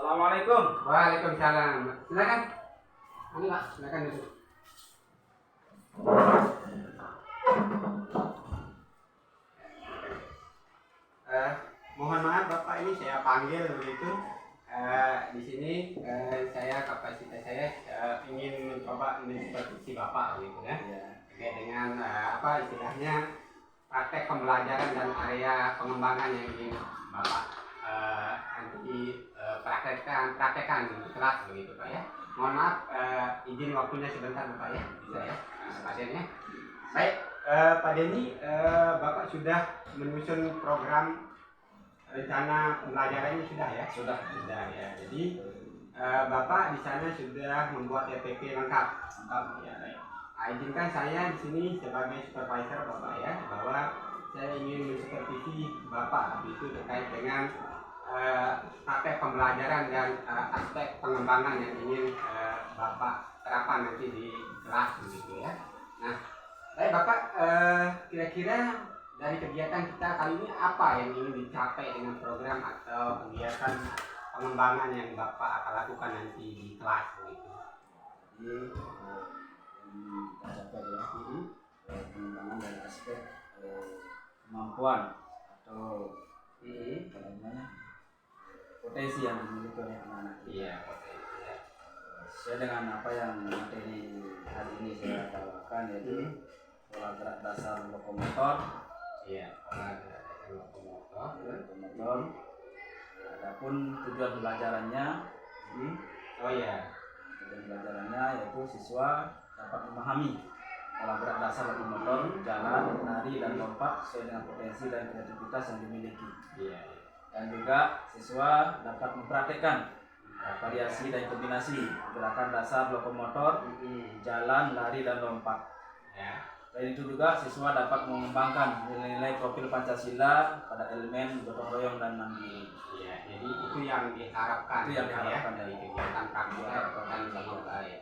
Assalamualaikum. Waalaikumsalam. Silakan. Pak, silakan duduk. Mohon maaf Bapak, ini saya panggil begitu. Di sini saya kapasitas saya ingin mencoba mensupervisi Bapak begitu ya. Terkait dengan apa istilahnya praktek pembelajaran dan area pengembangan yang ingin Bapak nanti praktekkan di kelas begitu Pak ya. Mohon maaf, izin waktunya sebentar Bapak ya, bisa ya Pak Denny. Baik, Pak Denny, Bapak sudah menyusun program rencana pembelajarannya sudah ya? Sudah ya. Jadi Bapak di sana sudah membuat RPP lengkap ya. Baik. Izinkan saya di sini sebagai supervisor Bapak ya, bahwa saya ingin mensupervisi Bapak itu terkait dengan praktek pembelajaran dan aspek pengembangan yang ingin Bapak terapkan nanti di kelas begitu ya. Nah, baik Bapak, kira-kira dari kegiatan kita kali ini apa yang ingin dicapai dengan program atau kegiatan pengembangan yang Bapak akan lakukan nanti di kelas begitu? Jadi kita capai ya pengembangan dari aspek kemampuan atau apa namanya potensi yang dimiliki oleh anak-anak. Iya, potensi ya. Sesuai dengan apa yang materi hari ini saya bawakan, yaitu pola gerak dasar lokomotor. Iya, pola gerak dasar lokomotor. Adapun tujuan pembelajarannya, oh ya, tujuan pembelajarannya yaitu siswa dapat memahami pola gerak dasar lokomotor, jalan, lari, dan lompat sesuai dengan potensi dan kreativitas yang dimiliki. Iya. Dan juga siswa dapat mempraktekkan variasi dan kombinasi gerakan dasar lokomotor, jalan, lari, dan lompat. Ya. Selain itu juga siswa dapat mengembangkan nilai-nilai profil Pancasila pada elemen gotong royong dan mandiri. Iya, jadi itu yang diharapkan. Itu yang diharapkan ya, dari kegiatan praktik dan baik.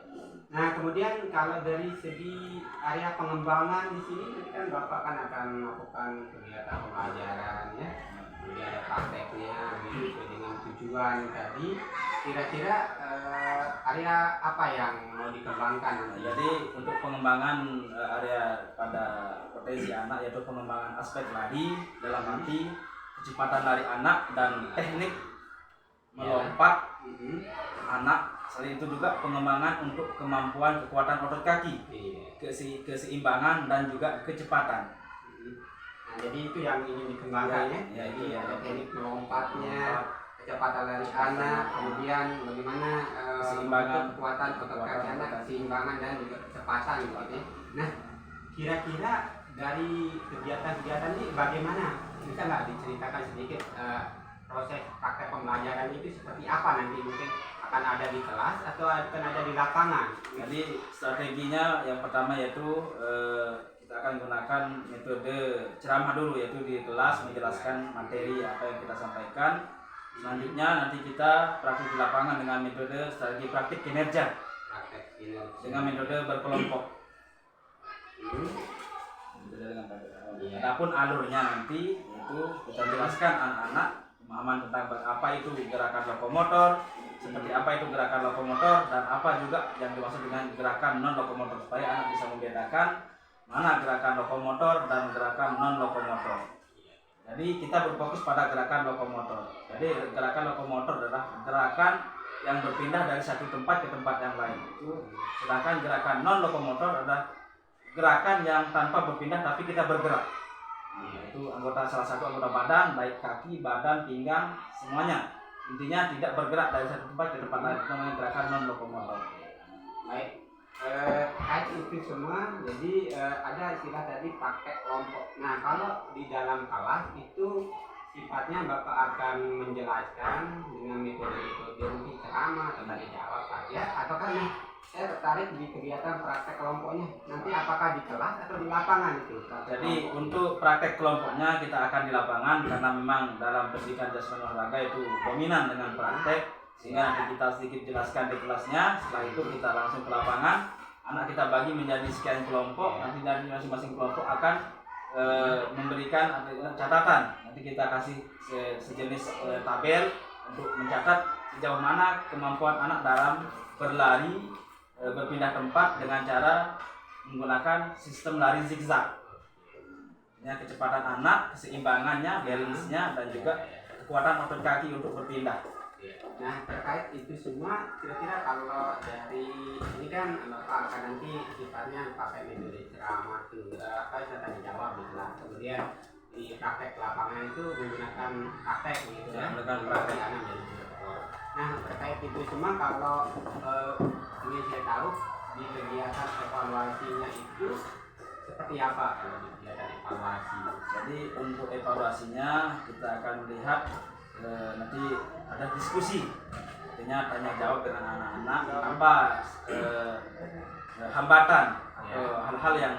Nah, kemudian kalau dari segi area pengembangan di sini nanti kan Bapak kan akan melakukan kegiatan pembelajaran ya. Kemudian ada prakteknya begitu sesuai dengan tujuan tadi. Kira-kira area apa yang mau dikembangkan? Jadi untuk pengembangan area pada potensi anak yaitu pengembangan aspek lari dalam arti kecepatan lari anak dan teknik melompat anak. Selain itu juga pengembangan untuk kemampuan kekuatan otot kaki, keseimbangan dan juga kecepatan. Nah, jadi itu yang ingin dikembangkan ya. Jadi ada teknik melompatnya, kecepatan lari anak, kemudian bagaimana keseimbangan kekuatan otot kaki anak, keseimbangan dan juga kecepatan gitu ya. Nah, kira-kira dari kegiatan-kegiatan ini bagaimana? Bisa nggak diceritakan sedikit proses praktek pembelajaran itu seperti apa nanti, mungkin akan ada di kelas atau akan ada di lapangan? Jadi strateginya yang pertama yaitu kita akan gunakan metode ceramah dulu, yaitu di kelas menjelaskan materi apa yang kita sampaikan. Selanjutnya nanti kita praktik di lapangan dengan metode strategi praktik kinerja dengan metode berkelompok. Adapun alurnya nanti yaitu kita jelaskan anak-anak pemahaman tentang apa itu gerakan lokomotor, seperti apa itu gerakan lokomotor, dan apa juga yang dimaksud dengan gerakan non lokomotor, supaya anak bisa membedakan mana gerakan lokomotor dan gerakan non lokomotor. Jadi kita berfokus pada gerakan lokomotor. Jadi gerakan lokomotor adalah gerakan yang berpindah dari satu tempat ke tempat yang lain. Sedangkan gerakan non lokomotor adalah gerakan yang tanpa berpindah tapi kita bergerak. Itu salah satu anggota badan, baik kaki, badan, pinggang, semuanya. Intinya tidak bergerak dari satu tempat ke tempat lain. Itu namanya gerakan non lokomotor. Baik, itu semua. Jadi ada istilah tadi praktek kelompok. Nah, kalau di dalam kelas itu sifatnya Bapak akan menjelaskan dengan metode-metode mungkin ceramah atau tanya jawab saja, ataukah nih saya tertarik di kegiatan praktek kelompoknya nanti apakah di kelas atau di lapangan itu? Jadi untuk praktek kelompoknya kita akan di lapangan, karena memang dalam pendidikan jasmani olahraga itu dominan dengan praktek, sehingga nanti kita sedikit jelaskan di kelasnya. Setelah itu kita langsung ke lapangan, anak kita bagi menjadi sekian kelompok. Nanti dari masing-masing kelompok akan memberikan catatan. Nanti kita kasih sejenis tabel untuk mencatat sejauh mana kemampuan anak dalam berlari, berpindah tempat dengan cara menggunakan sistem lari zigzag. Kecepatan anak, keseimbangannya, balance-nya, dan juga kekuatan otot kaki untuk berpindah. Nah, terkait itu semua, kira-kira kalau dari ini kan Bapak akan nanti sifatnya pakai metode ceramah tuh, saya tanya jawab gitu lah. Kemudian di praktek lapangan itu menggunakan praktek gitu ya. Menggunakan praktek. Nah, terkait itu semua kalau ingin saya tahu di kegiatan evaluasinya itu seperti apa kalau di kegiatan evaluasi? Jadi untuk evaluasinya kita akan melihat nanti ada diskusi, artinya tanya jawab dengan anak-anak apa hambatan atau hal-hal yang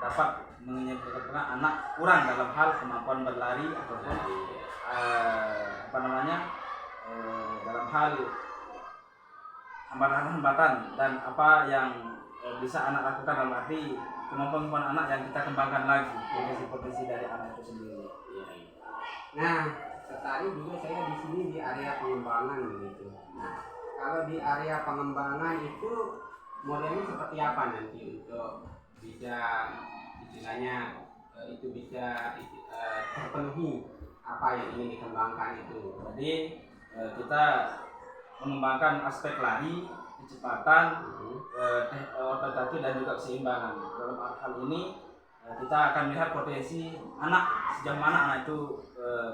dapat menyebabkan anak kurang dalam hal kemampuan berlari ataupun dalam hal hambatan-hambatan dan apa yang bisa anak lakukan dalam arti kemampuan anak yang kita kembangkan lagi, potensi-potensi dari anak itu sendiri. Nah, tertarik juga saya di sini di area pengembangan begitu. Nah, kalau di area pengembangan itu modelnya seperti apa nanti untuk bisa istilahnya itu bisa terpenuhi apa yang ingin dikembangkan itu. Jadi kita mengembangkan aspek lari, kecepatan, otot kaki dan juga keseimbangan. Dalam hal ini kita akan melihat potensi anak, sejauh mana anak itu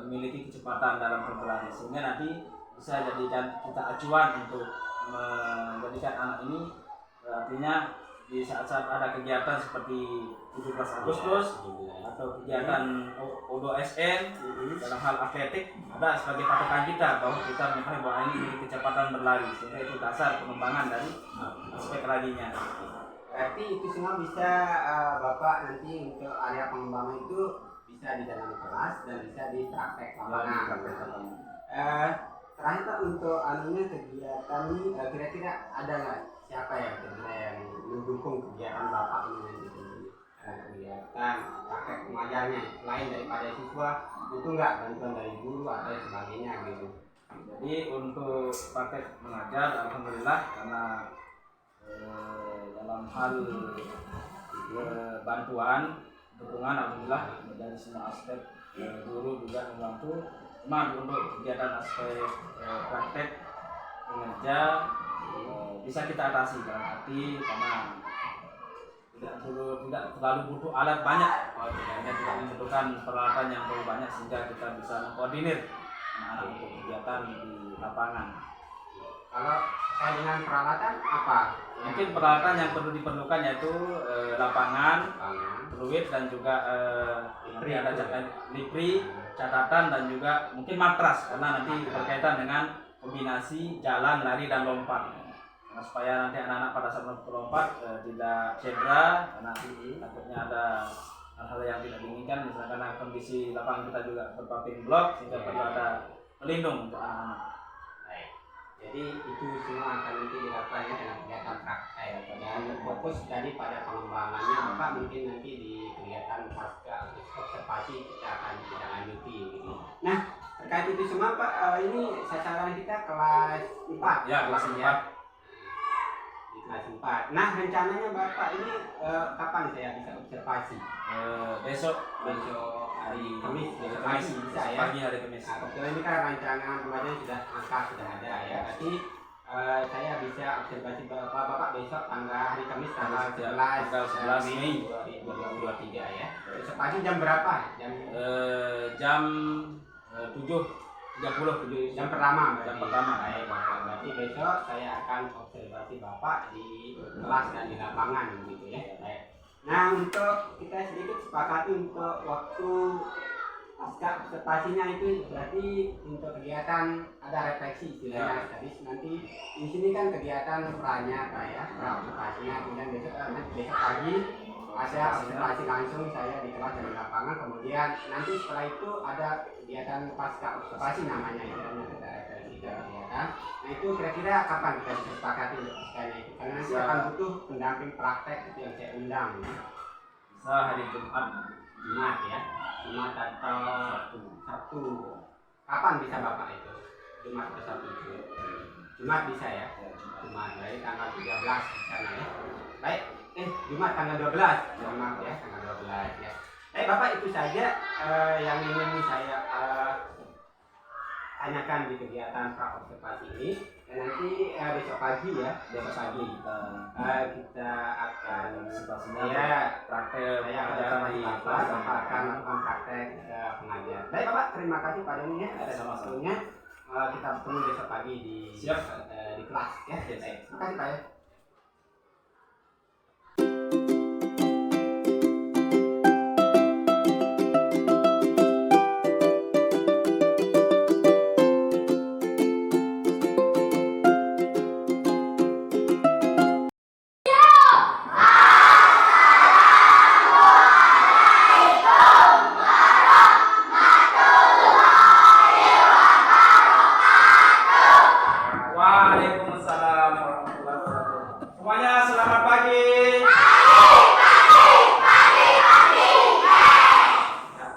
memiliki kecepatan dalam berlari, sehingga nanti bisa jadikan kita acuan untuk menjadikan anak ini artinya di saat-saat ada kegiatan seperti 17 Agustus atau kegiatan O2SN dalam hal atletik, ada sebagai patokan kita bahwa kita mengetahui bahwa ini memiliki kecepatan berlari, sehingga itu dasar pengembangan dari aspek larinya. Berarti itu semua bisa Bapak nanti untuk area pengembangan itu bisa di dalam kelas dan bisa di praktek lapangan. Terakhir Pak, untuk anunya kegiatan ini kira-kira ada nggak siapa ya yang mendukung kegiatan Bapak ini nanti kegiatan praktek pengajarnya selain daripada siswa itu nggak bantuan dari guru atau sebagainya gitu. Jadi untuk praktek mengajar alhamdulillah karena dalam hal bantuan dukungan alhamdulillah dari semua aspek, guru juga membantu. Cuma untuk kegiatan aspek praktek mengajar bisa kita atasi dalam arti karena tidak terlalu butuh alat banyak, tidak membutuhkan peralatan yang terlalu banyak sehingga kita bisa mengkoordinir anak-anak untuk kegiatan di lapangan. Kalau saya dengan peralatan apa? Mungkin peralatan yang perlu diperlukan yaitu lapangan, fluid dan juga nanti ada lipri, catatan dan juga mungkin matras karena nanti berkaitan dengan kombinasi jalan, lari dan lompat. Nah, supaya nanti anak-anak pada saat melompat tidak cedera karena takutnya ada hal-hal yang tidak diinginkan, misalnya karena kondisi lapangan kita juga berpaving block sehingga perlu ada pelindung untuk anak-anak. Jadi itu semua akan nanti dilakukannya dengan kegiatan praktek dan fokus dari pada pengembangannya Bapak mungkin nanti di kegiatan pasca observasi kita akan tidak lanjuti gitu. Nah, terkait itu semua Pak, ini sasaran kita kelas 4 ya, kelas 4 ya. Di kelas 4. Nah, rencananya Bapak ini kapan saya bisa observasi? Besok hari Kamis, Kamis bisa ya. Pagi hari Kamis. Nah, kebetulan ini kan rancangan pembelajaran sudah angka sudah ada ya. Berarti saya bisa observasi Bapak besok hari Kamis tanggal 11 Mei 2023 ya. Besok pagi jam berapa? Jam 7.30 jam pertama. Jam pertama. Baik, Bapak. Berarti besok saya akan observasi Bapak di kelas dan di lapangan gitu ya. Baik. Nah, untuk kita sedikit sepakati untuk waktu pasca observasinya itu berarti untuk kegiatan ada refleksi istilahnya. Jadi nanti di sini kan kegiatan pranya kayak observasinya, kemudian besok pagi ada observasi langsung saya di kelas dan di lapangan, kemudian nanti setelah itu ada kegiatan pasca observasi namanya istilahnya ada refleksi kegiatan. Nah, itu kira-kira kapan kita bisa sepakati untuk paskanya itu? Karena nanti akan butuh pendamping praktek itu yang saya undang. Bisa hari Jumat Ya, Jumat atau Sabtu. Kapan bisa Bapak itu? Jumat bersatu. Jumat bisa ya? Jumat, dari tanggal 13 di sana ya. Baik, Jumat tanggal 12. Maaf ya, tanggal 12 ya. Baik Bapak, itu saja yang ingin saya tanyakan di kegiatan pra-observasi ini. Dan nanti besok pagi kita akan praktek saya pelajaran di kelas akan melakukan praktek pengajian. Baik Bapak, terima kasih padanya ya atas waktunya. Kita bertemu besok pagi di kelas ya. Terima kasih Pak ya. Waalaikumsalam warahmatullahi wabarakatuh. Semuanya selamat pagi.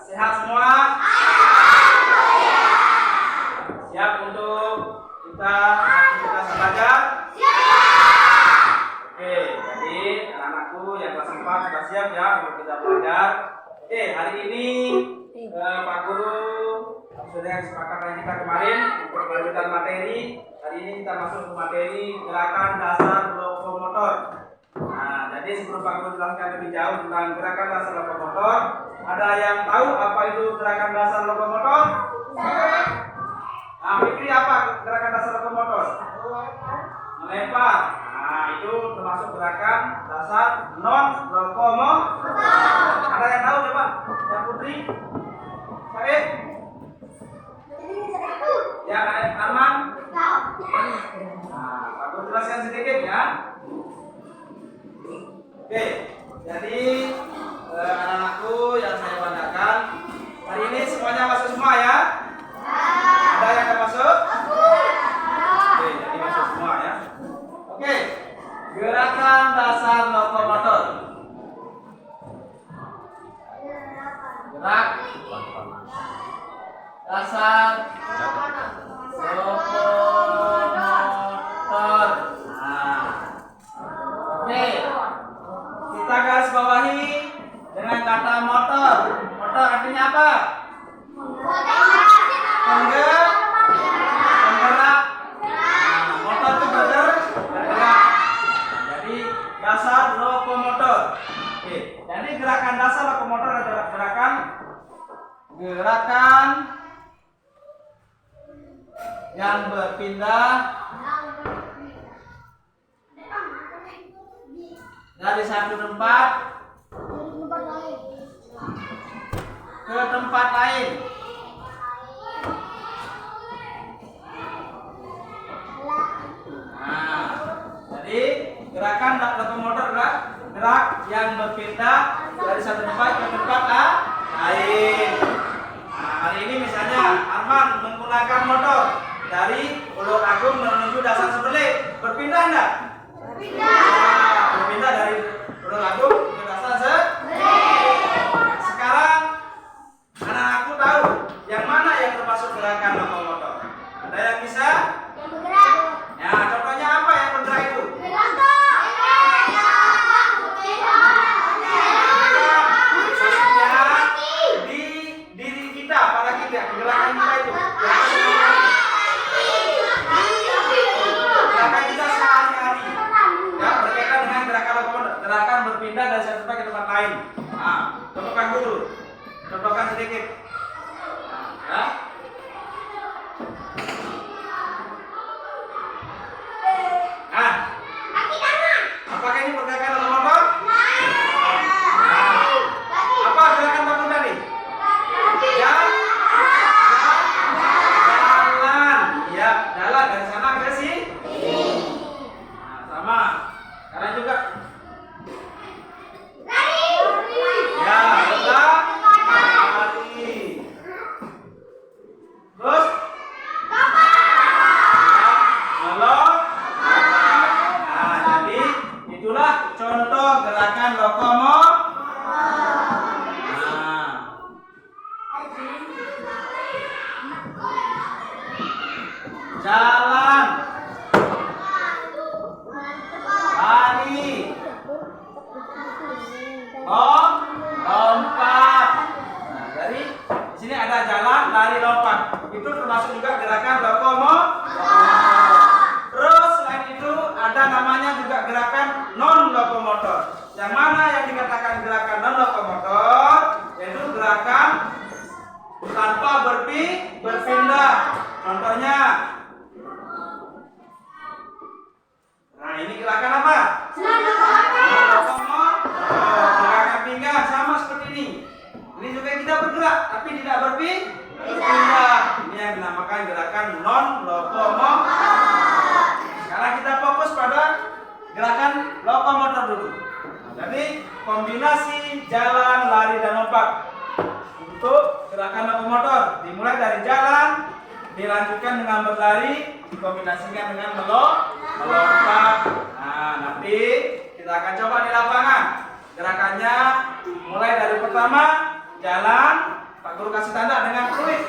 Sehat semua? Siap untuk kita aktivitas belajar? Oke, jadi anak-anakku yang kelas 4 sudah siap ya untuk kita belajar. Oke, hari ini Pak Guru sudah kesepakatan kita kemarin untuk melanjutkan materi. Hari ini kita masuk ke materi gerakan dasar lokomotor. Nah, jadi sebelum Pak Guru jelaskan lebih jauh tentang gerakan dasar lokomotor, ada yang tahu apa itu gerakan dasar lokomotor? Nah, Fikri apa gerakan dasar lokomotor? Melempar. Nah, itu termasuk gerakan dasar non lokomotor. Ada yang tahu coba? Yang Putri? Said? Ya, Arman? Nah, Pak Guru jelaskan sedikit ya. Oke, jadi anak-anakku yang saya banggakan, hari ini semuanya masuk semua ya? Ada yang tidak masuk? Oke, jadi masuk semua ya. Oke, gerakan dasar lokomotor. Gerak dasar lokomotor. Nah, oke, kita garis bawahi dengan kata motor. Motor artinya apa? Penggerak. Nah, motor itu bergerak. Jadi dasar lokomotor. Oke, jadi gerakan dasar lokomotor adalah gerakan yang berpindah dari satu tempat ke tempat lain. Nah, jadi gerakan lokomotor adalah gerak yang berpindah dari satu tempat ke tempat lain. Nah, hari ini misalnya Arman menggunakan motor dari Ulur Agung menuju Dasar Sebelik, berpindah enggak? Berpindah dari Ulur Agung ke Dasar Sebelik. Sekarang anak-anakku tahu yang mana yang termasuk gerakan lokomotor. Ada yang bisa? Yang bergerak. Ya, contohnya apa yang bergerak itu? Di diri kita, pada kita, gerakan kita itu. Gerakan kita sehari-hari. Ya, berkaitan dengan gerakan lokomotor, gerakan berpindah dari satu tempat ke tempat lain. Nah, contohkan dulu. Contohkan sedikit. Ya. Nah, apakah ini pergerakan lokomotor? Apa gerakan bangun tadi? Jalan. Ya, jalan dari sana ke sini. Nah, sama. Karena juga. Ya, betul. Lari. Terus? Melok. Nah, jadi itulah contoh gerakan lokomotor. Nah, gerakan non lokomotor. Yang mana yang dikatakan gerakan non lokomotor? Yaitu gerakan tanpa berpindah. Contohnya, nah ini gerakan apa? Non-lokomotor. Gerakan pinggang sama seperti ini. Ini juga kita bergerak, tapi tidak berpindah. Ini yang dinamakan gerakan non-lokomotor. Sekarang kita fokus pada gerakan lokomotor dulu. Jadi kombinasi jalan, lari, dan lompat. Untuk gerakan lokomotor dimulai dari jalan, dilanjutkan dengan berlari, dikombinasikan dengan melompat. Nah, nanti kita akan coba di lapangan. Gerakannya mulai dari pertama jalan, Pak Guru kasih tanda dengan fluid.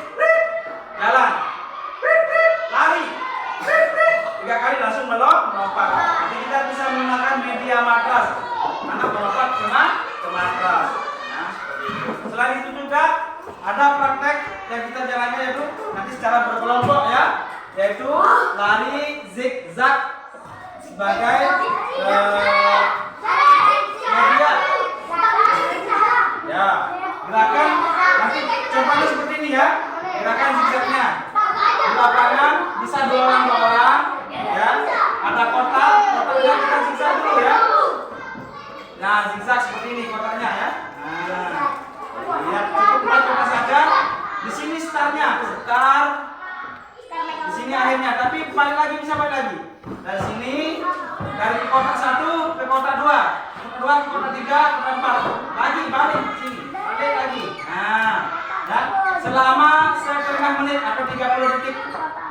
Jalan, lari, 3 kali langsung melompat. Nanti kita bisa menggunakan media matras. Anak melompat ke matras. Nah, seperti itu. Selain itu juga ada praktek yang kita jalankan yaitu nanti secara berkelompok ya, yaitu lari zigzag sebagai media. Ya, gerakan nanti contohnya seperti ini ya, gerakan zigzagnya. Di lapangan bisa 2 orang, ya. Ada kotaknya kita zigzag dulu ya. Nah, zigzag seperti ini kotaknya ya. Nah, lihat cukup 4 kotak saja. Di sini startnya, di sini akhirnya. Tapi balik lagi, bisa balik lagi. Dari sini, dari kotak 1 ke kotak 2, kotak 2 ke kotak 3, kotak 4. Lagi balik ke sini, balik lagi. Nah, ya. Selama setengah menit atau 30 detik.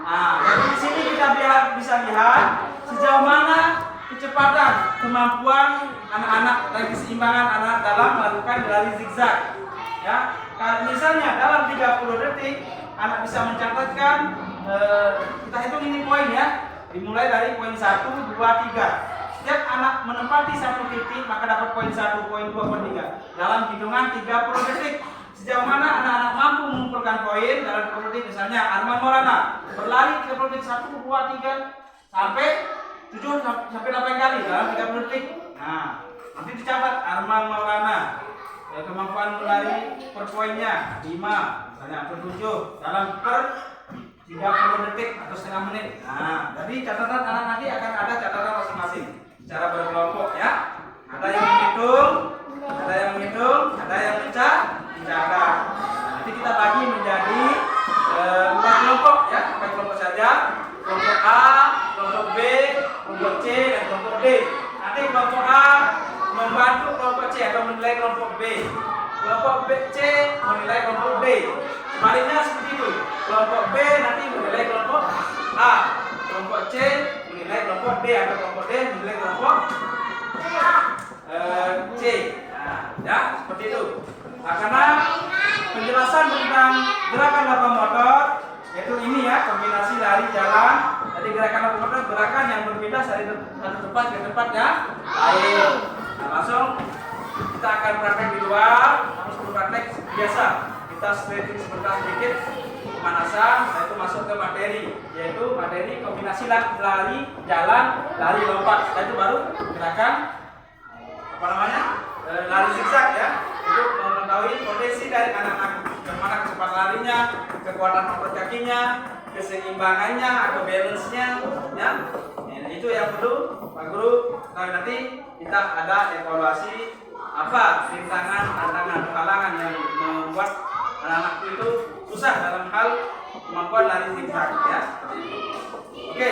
Nah, dari sini kita bisa lihat sejauh mana kecepatan, kemampuan anak-anak dan keseimbangan anak dalam melakukan lari zigzag. Ya, misalnya dalam 30 detik anak bisa mencatatkan, kita hitung ini poin ya, dimulai dari poin 1, 2, 3. Setiap anak menempati 1 titik maka dapat poin 1, poin 2, poin 3 dalam hitungan 30 detik. Sejauh mana anak-anak mampu mengumpulkan poin dalam 30 detik. Misalnya Arman Maulana berlari 30 detik, 1, 2, 3 sampai 7 sampai 8 kali dalam 30 detik. Nah, nanti dicatat Arman Maulana kemampuan berlari per poinnya 5 misalnya, per 7 dalam per 30 detik atau setengah menit. Nah, jadi catatan anak nanti akan ada catatan masing-masing secara berkelompok ya. Ada yang menghitung, ada yang mencatat. Nah, nanti kita bagi menjadi 4 kelompok ya, 4 kelompok saja. Kelompok A, kelompok B, kelompok C, dan kelompok D. Nanti kelompok A membantu kelompok C atau menilai kelompok B. Kelompok B, C menilai kelompok D. Sebaliknya seperti itu. Kelompok B nanti menilai kelompok A. Kelompok C menilai kelompok D atau kelompok D menilai kelompok C. Nah, ya seperti itu. Nah, karena penjelasan tentang gerakan lokomotor yaitu ini ya, kombinasi lari jalan. Jadi gerakan lokomotor gerakan yang berpindah dari satu tempat ke tempat yang lain. Nah, langsung kita akan praktek di luar. Namun sebelum praktek biasa kita stretching sebentar sedikit, pemanasan, setelah itu masuk ke materi, yaitu materi kombinasi lari jalan, lari lompat. Setelah itu baru gerakan apa namanya, lari zigzag ya, untuk mengetahui potensi dari anak-anak, bagaimana kecepatan larinya, kekuatan otot kakinya, keseimbangannya atau balance-nya ya. Nah, itu yang perlu Pak Guru. Nah, nanti kita ada evaluasi apa rintangan, tantangan, halangan yang membuat anak-anak itu susah dalam hal kemampuan lari zigzag ya. Oke,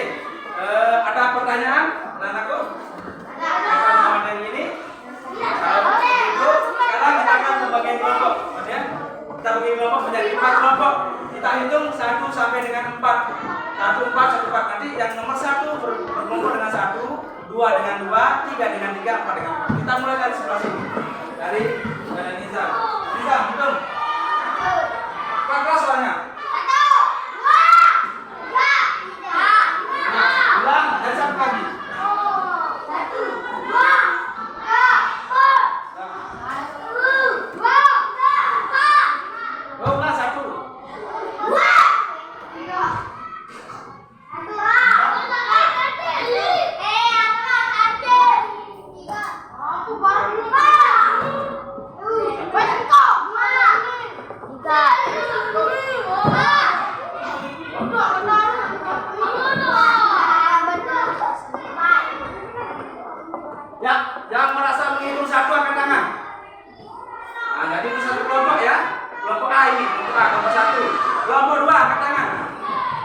ada pertanyaan anak-anakku? Tentang materi ini? Kalau begitu, sekarang kita akan membagi kelompok, ya. Kita bagi kelompok menjadi 4 kelompok. Kita hitung 1 sampai dengan 4. 1, 4, 1, 4. Nanti yang nomor 1 berkelompok dengan 1, 2 dengan 2, 3 dengan 3, 4 dengan 4. Kita mulai dari sebelah sini. Dari Nizam. Nizam, hitung. Apa kelas suaranya? 1, 2, 3. Ulang dari 1 lagi. 1, 2, 1. Ya, yang merasa menghitung satu angkat tangan. Nah, jadi itu satu kelompok ya. Kelompok A ini, kelompok A, kelompok satu. Kelompok dua angkat tangan.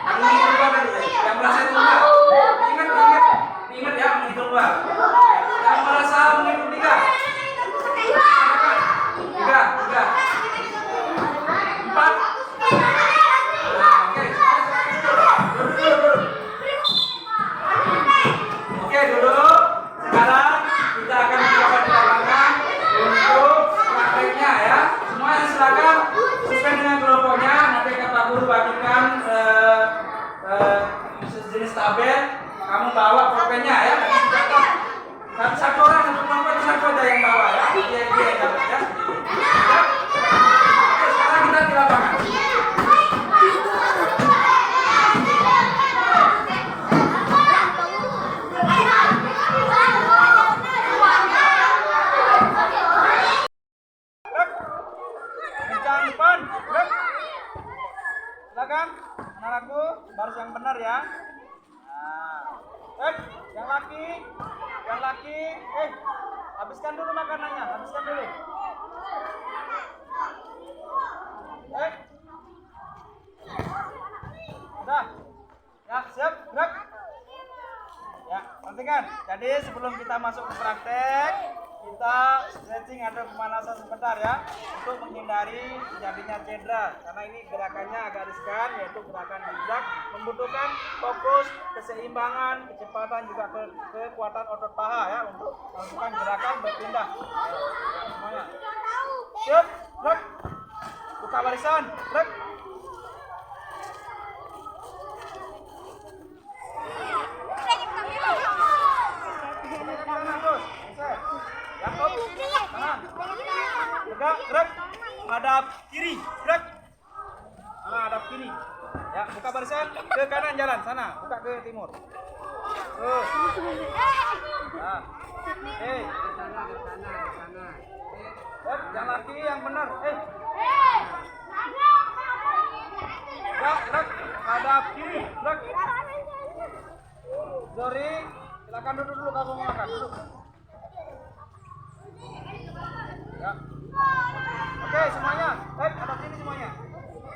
Yang menghitung dua tadi, yang merasa itu dua. Ingat ya, menghitung dua. Yang merasa menghitung tiga. Tiga. Empat. Oke, duduk. Sekarang kita akan mencoba di lapangan untuk prakteknya ya. Semuanya silakan sesuai dengan kelompoknya. Nanti kata guru bagikan sejenis tabel. Kamu bawa pulpennya ya. Satu orang untuk kelompok itu satu aja yang bawa ya. Dia dapat ya. Oke, sekarang kita di lapangan. Depan, silakan, anak-anakku, baris yang benar ya. Nah, yang laki, habiskan dulu makanannya, habiskan dulu. Udah, ya siap, gerak. Ya, perhatikan. Jadi sebelum kita masuk ke praktek, kita stretching atau pemanasan sebentar ya, untuk menghindari terjadinya cedera. Karena ini gerakannya agak riskan, yaitu gerakan zigzag, membutuhkan fokus, keseimbangan, kecepatan, juga kekuatan otot paha ya, untuk melakukan gerakan berpindah. Semuanya. Siap, gerak. Buka barisan, gerak. Gerak, hadap kiri, gerak. Hadap kiri. Ya, buka barisan ke kanan jalan sana, buka ke timur. Terus. Nah. Yang laki yang benar. Gerak, hadap kiri, gerak. Zori, silakan duduk dulu kalau mau makan. Duduk. Ya. Oke semuanya, hadap sini semuanya.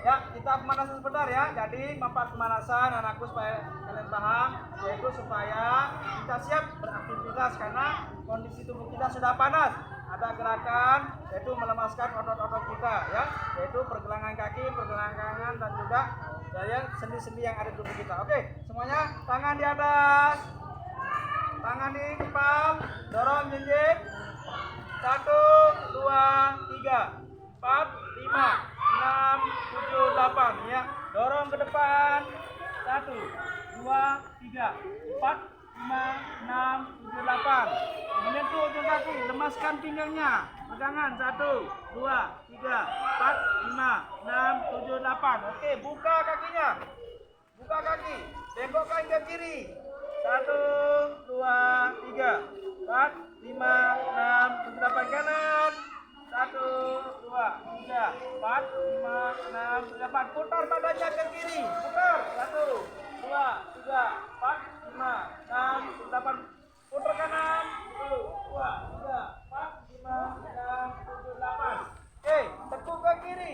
Ya, kita pemanasan sebentar ya. Jadi manfaat pemanasan anakku supaya kalian paham, yaitu supaya kita siap beraktivitas karena kondisi tubuh kita sudah panas. Ada gerakan yaitu melemaskan otot-otot kita ya, yaitu pergelangan kaki, pergelangan tangan dan juga daya sendi-sendi yang ada di tubuh kita. Oke, semuanya tangan di atas. Tangan di kepal, dorong jinjit. 1, 2, 3, 4, 5, 6, 7, 8 ya. Dorong ke depan. 1, 2, 3, 4, 5, 6, 7, 8. Kemudian tuh ujung kaki, lemaskan pinggangnya. Pegangan 1, 2, 3, 4, 5, 6, 7, 8. Oke, buka kakinya. Buka kaki. Bengkokkan ke kiri. 1, 2, 3, 4, 5, 6, 7, 8 kanan. 1, 2, 3, 4, 5, 6, 7, 8. Putar badannya ke kiri. Putar. 1, 2, 3, 4, 5, 6, 7, 8. Putar kanan. 1, 2, 3, 4, 5, 6, 7, 8. Oke, tekuk ke kiri.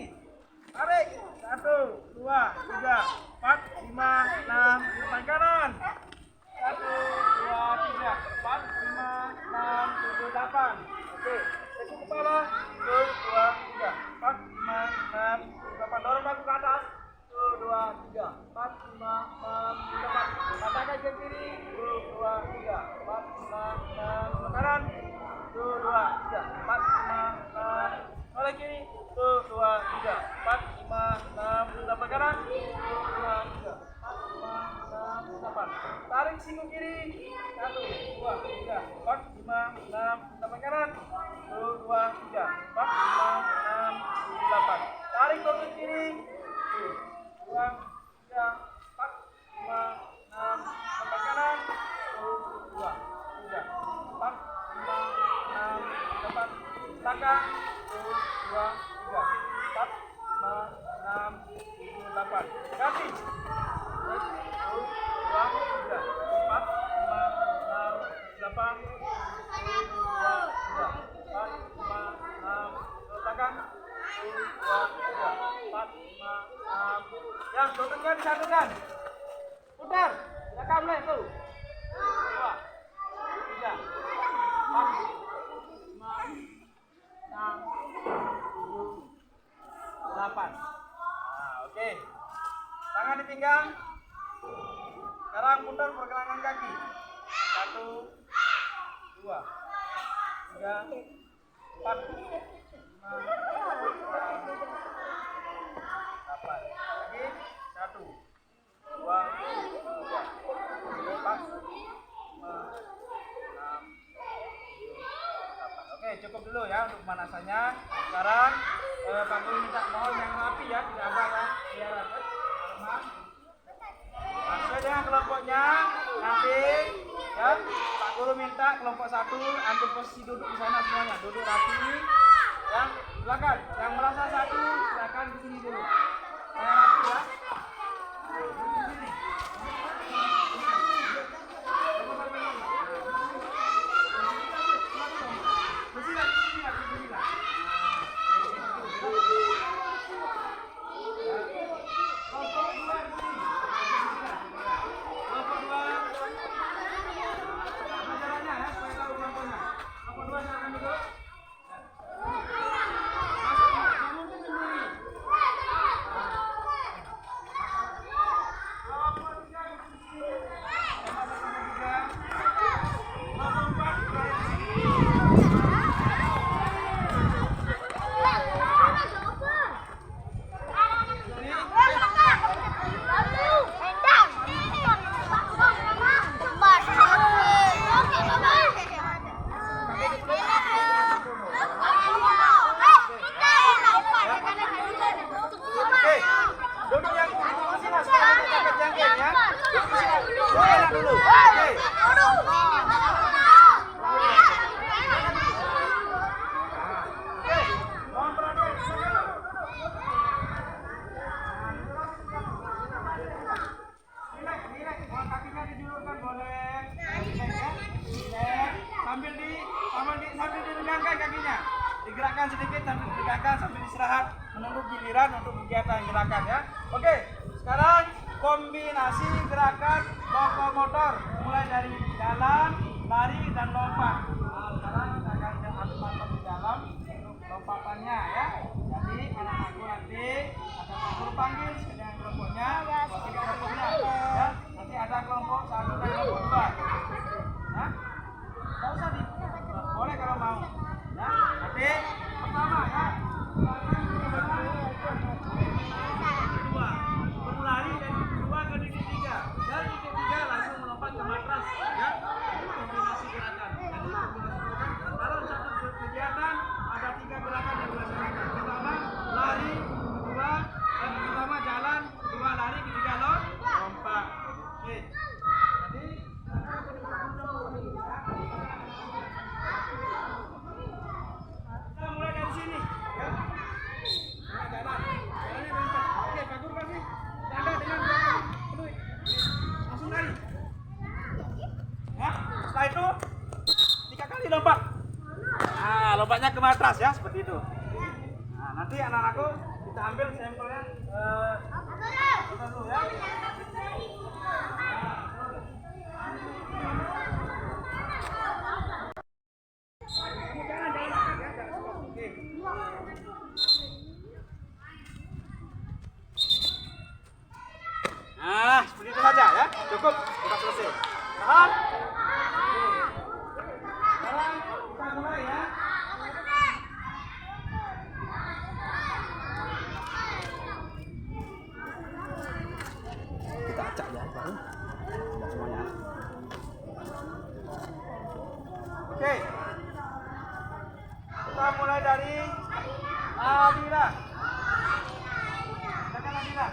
Tarik. 1, 2, 3, 4, 5, 6, 7, 8 kanan. 1, 2, 3, 4, 5, 6, 7, 8. Oke, tekuk kepala. 1, 2, 3, 4, 5, 6, 7, 8. Dorong bahu ke atas. 1, 2, 3, 4, 5, 6, 7, 8. Katakan ke kiri. 1, 2, 3, 4, 5, 6, ke kanan. 1, 2, 3, 4, 5, 6. Oleh kiri. 1, 2, 3, 4, 5, 6, 7, 8 kanan. 1, 2, 3, 4, 5, 6, 8. Tarik siku kiri. 1, 2, 3, 4, 5, 6, 8 kanan. 1, 2, 3, 4, 5, 6, 7, 8. Tarik ke kiri. 1, 2, 3, 4, 5, 6, 8 kanan. 1, 2, 3, 4, 5, 6, 8. Belakang. 1, 2, 3, 4, 5, 6, 7, 8. Kaki. 1, 2, 3, 4, duduknya disatukan. Putar. Rekam mulai tuh. 2, 3, 4, 5, 6, 7, 8. Nah, oke. Tangan di pinggang. Sekarang putar pergelangan kaki. 1, 2, 3, 4, 5, 8. Lagi 1, 2, 3, 4, 5, 6, 8. Oke, cukup dulu ya untuk pemanasannya. Sekarang Pak Guru minta mohon yang rapi ya, tidak ada yang biar rapat. Sesuai dengan kelompoknya nanti ya Pak Guru minta kelompok 1 ambil posisi duduk di sana semuanya, duduk rapi ya. Silakan yang merasa 1 silakan di sini dulu. Saya rapi ya. Di sini. Sambil diregangkan kakinya, digerakkan sedikit sambil diregangkan sambil istirahat menunggu giliran untuk kegiatan gerakan ya. Oke, sekarang kombinasi gerakan lokomotor mulai dari jalan, lari dan lompat. Nah, sekarang kita akan mantap di dalam untuk lompatannya ya. Jadi anak-anakku nanti akan Pak Guru panggil dengan kelompoknya, wakil kelompoknya ya. Nanti ada kelompok 1 dan kelompok 2. Ya. Tidak usah di boleh kalau mau ya. Nanti pertama ya kedua berlari dari kedua ke titik 3 dan titik 3 langsung melompat ke matras ya. Kombinasi gerakan. Dalam satu kegiatan ada 3 gerakan yang dilaksanakan. Pertama lari, pertama jalan, kedua lari, ketiga lompat. Oke. Nanti kita mulai dari sini ya. Nah, jalan. Jalannya bentar. Oke, Pak Guru kasih tanda dengan gerakan penuh. Langsung lari. Ya, setelah itu 3 kali lompat. Nah, lompatnya ke matras ya, seperti itu. Nah, nanti anak-anakku kita ambil sampelnya kita dulu ya. Nah, seperti itu saja ya. Cukup, kita selesai. Paham? Sekarang kita mulai ya. Kita acak ya, baru. Tidak semuanya. Oke. Kita mulai dari Adila. Silakan Adila.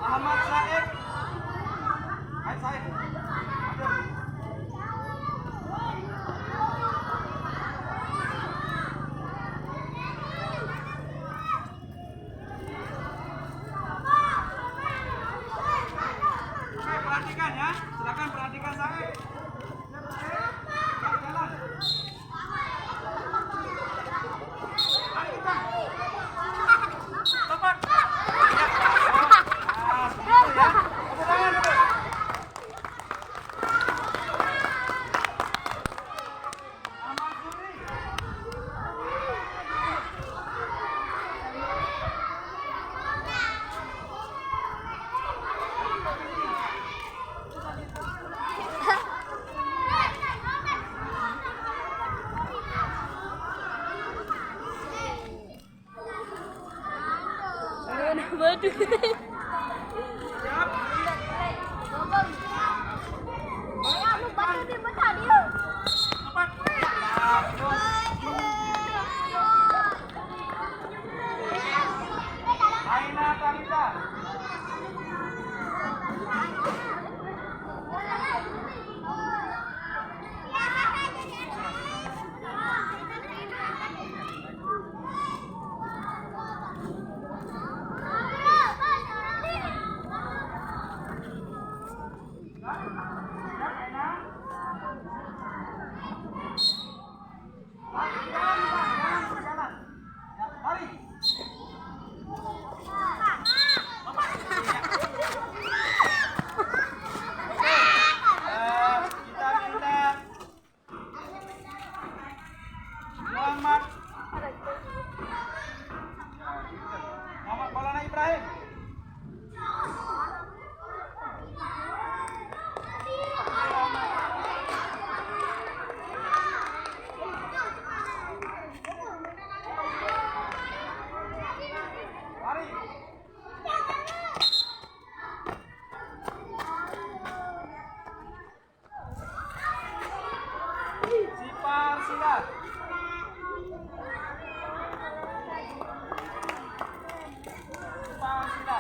Ahmad Said. Hai Said. Maju. Oke, perhatikan ya. Silakan perhatikan Said. Jalan. Aina Talita. Kita minta Muhammad Maulana Ibrahim. Mari. Sipar Sila. Sipar Sila.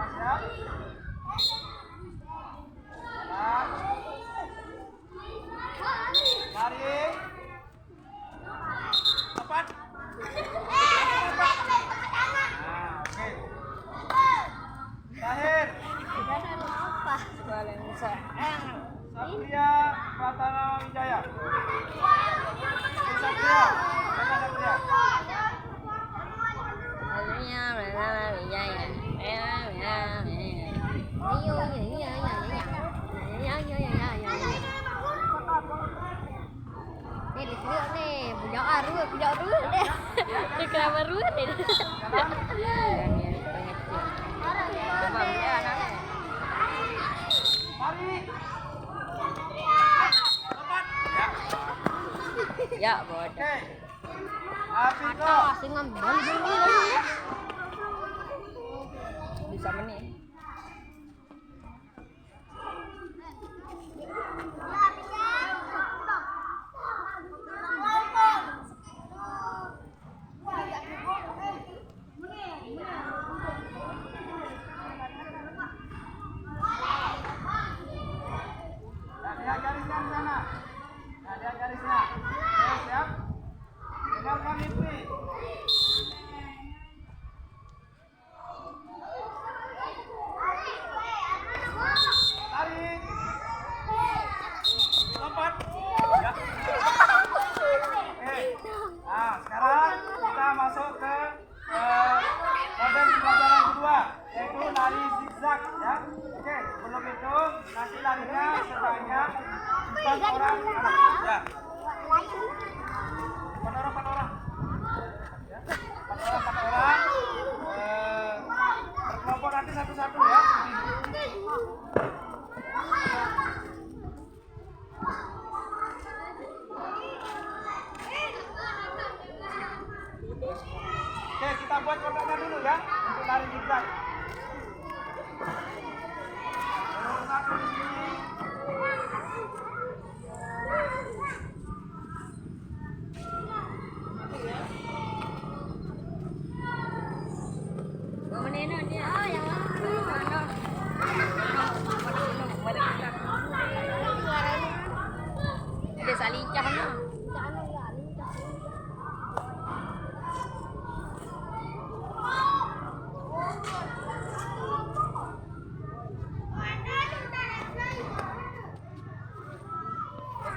Siap. Mari. Cepat. Nah, oke. Tahir. Satria Pratama Wijaya. Satria. Satria. Kenapa ruwet ini? Mari. Ya, bodoh. Oke. Apiko. Masih ngambil dulu. Bisa menit. Lihat garisnya di sana. Nah, lihat garisnya. Oke, siap. Dengarkan mimpi. Tarik. Lompat. Ya. Oke. Nah, sekarang kita masuk ke model pelajaran kedua, yaitu lari zigzag, ya. Oke, sebelum itu nanti larinya sebanyak 4 orang. Ya. 4 orang. Ya. 4 orang. Berkelompok nanti satu-satu, ya. Oke, kita buat kotaknya dulu, ya, untuk lari zigzag. Satu di sini. Desa lincah mah.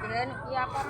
Keren, iya apa?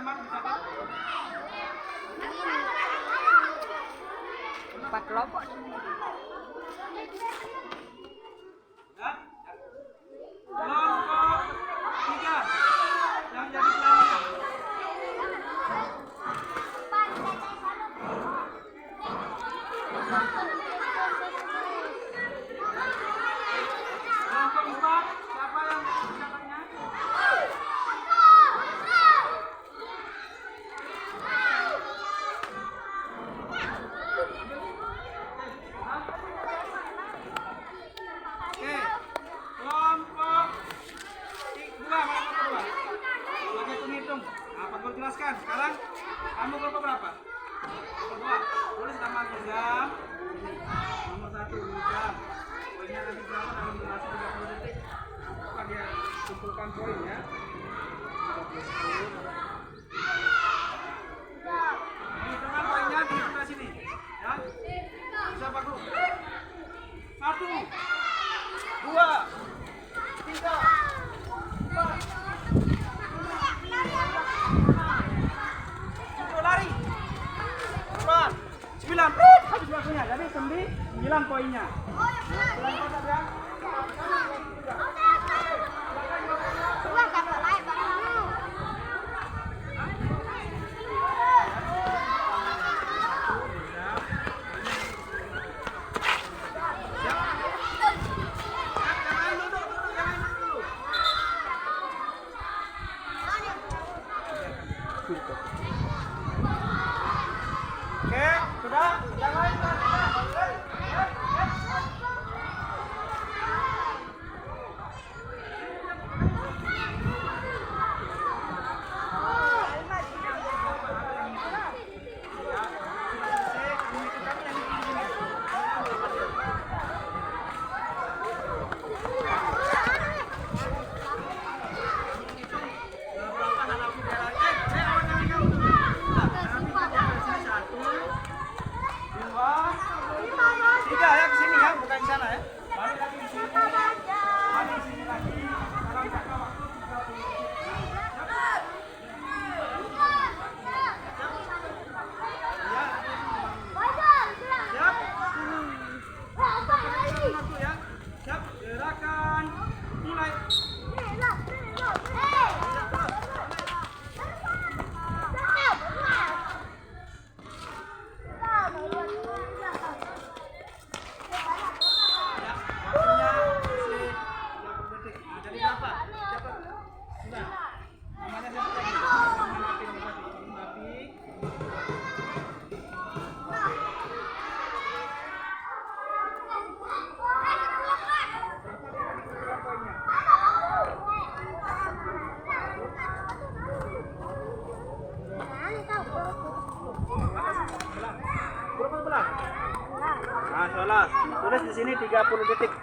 nomor dicatat? 4 kelompok. Ya. Kelompok 3 yang jadi pelarinya. Kelompok 4 siapa yang dicatatnya? Oke, kelompok 2 mana kedua? Sebagai penghitung. Nah, Pak Guru jelaskan. Sekarang kamu kelompok berapa? Kedua. Tulis nama jam. Nomor 1 jam. Poinnya nanti berapa? Nanti dijelasin 30 detik. Apa dia kumpulkan poin ya? 30. Hitungan poinnya di sebelah sini. Ya. Bisa Pak Guru. 1, 2, 3, 4, 7 lari, 4, 9, habis waktunya. Jadi 9 poinnya. Oke, sudah? Yang lain tiga ya, kesini ya, bukan di sana ya. Balik lagi di sini. Balik di sini lagi. Sekarang jangka waktu 30 ya. Siap, gerakan mulai. Nah, sholat. Tulis di sini 30 detik.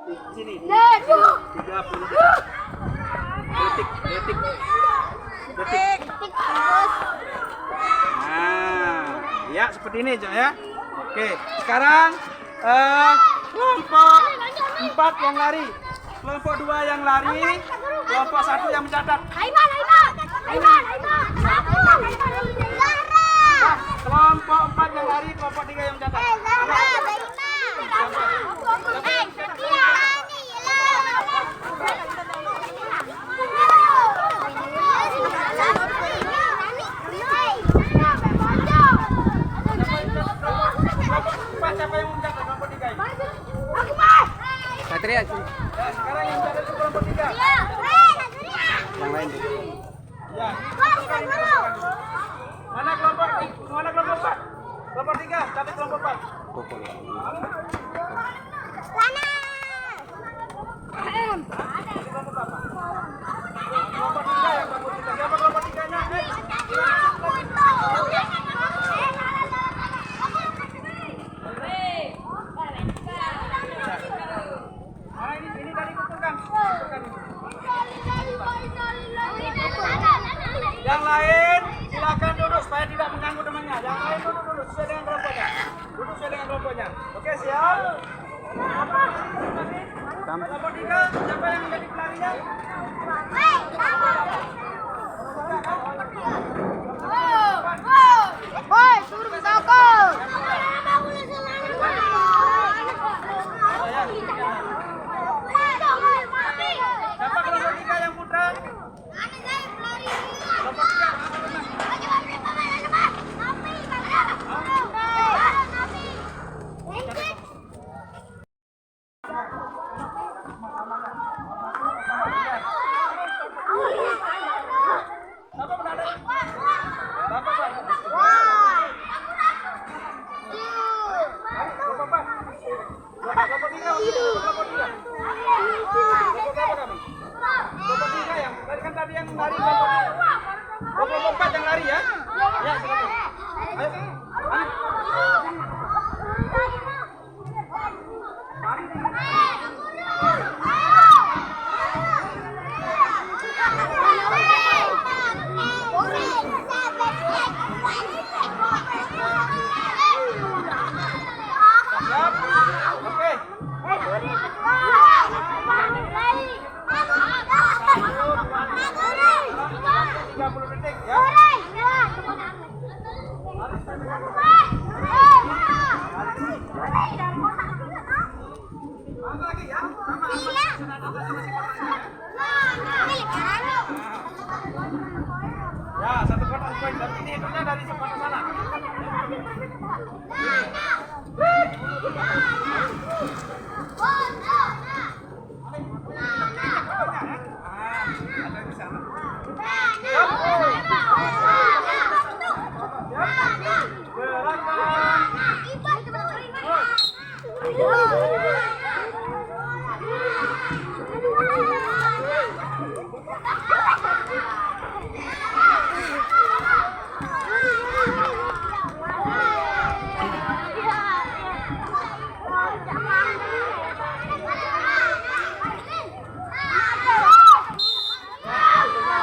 Di sini 30 detik. Detik. Nah, ya seperti ini ya. Oke, sekarang kelompok 4 yang lari, kelompok 2 yang lari, kelompok 1 yang mencatat. Kelompok 4 yang lari, kelompok 3 yang mencatat. Siapa yang mencatat kelompok 3 ini? Satria. Ya, sekarang yang mencatat kelompok 3. Yang lain tuh. Ya. Mana kelompok 4? Kelompok 3, catat kelompok 4. Pokok. Kelompok berapa? Kelompok 3 ya, kelompok 3. Siapa kelompok 3-nya? Ini tadi kumpulkan. Yang lain silakan duduk supaya tidak mengganggu temannya. Yang lain duduk sesuai dengan kelompoknya. Duduk sesuai dengan kelompoknya. Oke, siap? Kelompok 3, siapa yang menjadi pelarinya? Boy, suruh ke sokol. Siapa kelompok 3 yang putra? Kelompok 3. Siapa berada? Siapa Pak? Kelompok 4. Kelompok 3. Kelompok 3. Kelompok 3 yang tadi yang lari kelompok 3. Oh, kelompok 4 yang lari ya? Ya, silakan. Ayo. Siap. Oke. 30 detik ya. Mana lagi ya? Ya, satu kotak poin. Tapi ini hitungnya dari sebelah sana. Ada di sana.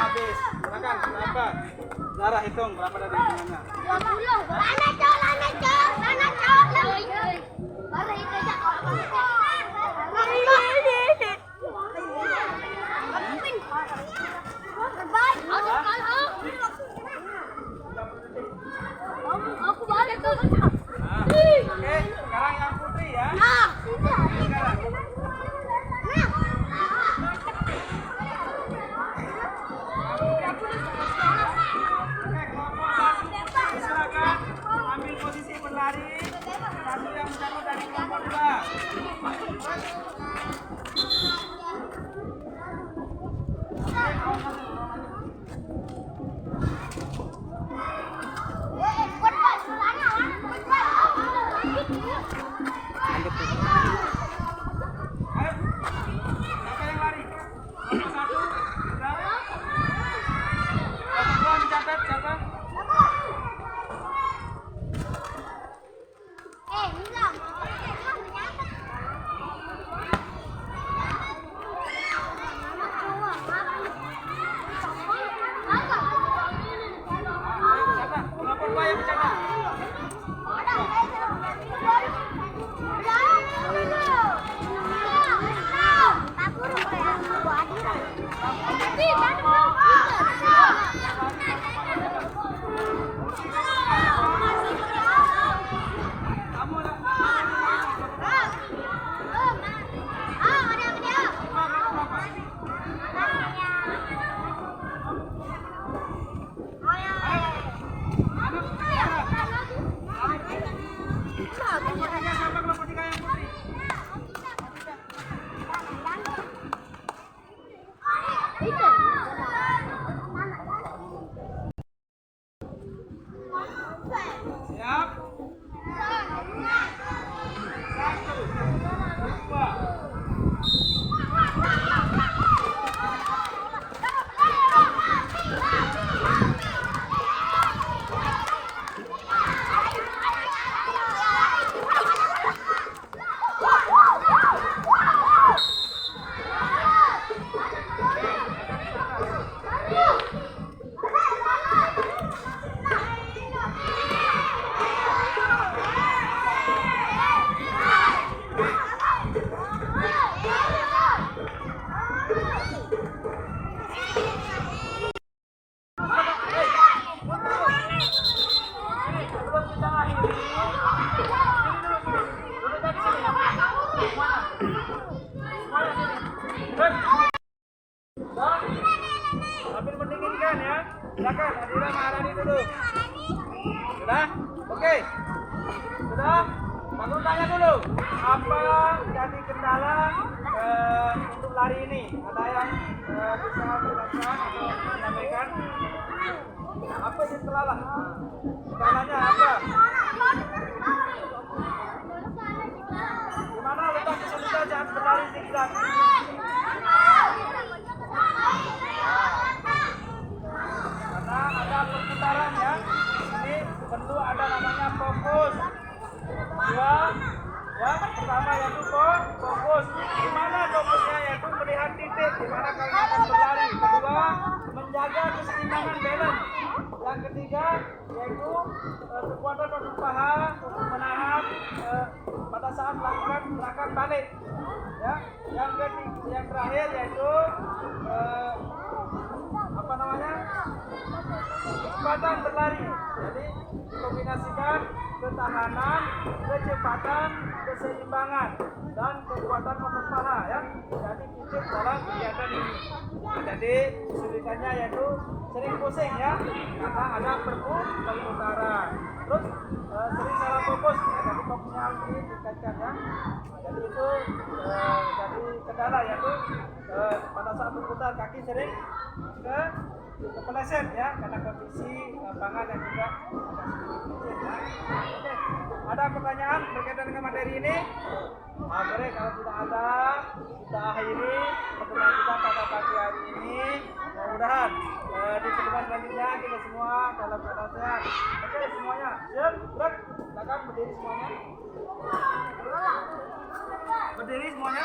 Habis. Silakan berapa? Zara hitung berapa dari hitungannya. 20. Lana, Cok. Lana, Cok. Baru itu aja. Aku balik tuh. Oke, sekarang yang putri ya. Sekarang. Silakan ambil posisi berlari. Satu yang mencapai dari kelompok 2. Break. Sambil mendinginkan ya. Silakan Adira Maharani dulu. Sudah? Oke. Sudah? Aku tanya dulu, apa jadi kendala untuk lari ini? Ada yang bisa menjelaskan atau menyampaikan? Apa sih kendala? Kendalanya apa? Gimana letak kesulitan saat berlari zigzag? Karena ada perputaran ya. Ini perlu ada namanya fokus. Dua, ya pertama yaitu fokus. Di mana fokusnya yaitu melihat titik di mana kalian akan berlari. Kedua, menjaga keseimbangan balance. Yang ketiga yaitu kekuatan otot paha untuk menahan pada saat melakukan gerakan balik. Ya, yang terakhir yaitu apa namanya? Kecepatan berlari. Jadi dikombinasikan ketahanan, kecepatan, keseimbangan, dan kekuatan otot paha ya. Jadi prinsip dalam kegiatan ini. Nah, jadi kesulitannya yaitu sering pusing ya, karena ada perputaran. Terus sering salah fokus, ya, jadi fokusnya harus ditingkatkan ya. Nah, jadi itu jadi kendala yaitu pada saat berputar kaki sering kepeleset ya, karena kondisi lapangan yang juga agak sedikit licin ya. Oke, ada pertanyaan berkaitan dengan materi ini? Nah, boleh, kalau tidak ada, kita akhiri pertemuan kita pada pagi hari ini. Mudah-mudahan di pertemuan selanjutnya kita semua dalam keadaan sehat. Oke, semuanya siap, gerak, silakan berdiri semuanya. Berdiri semuanya.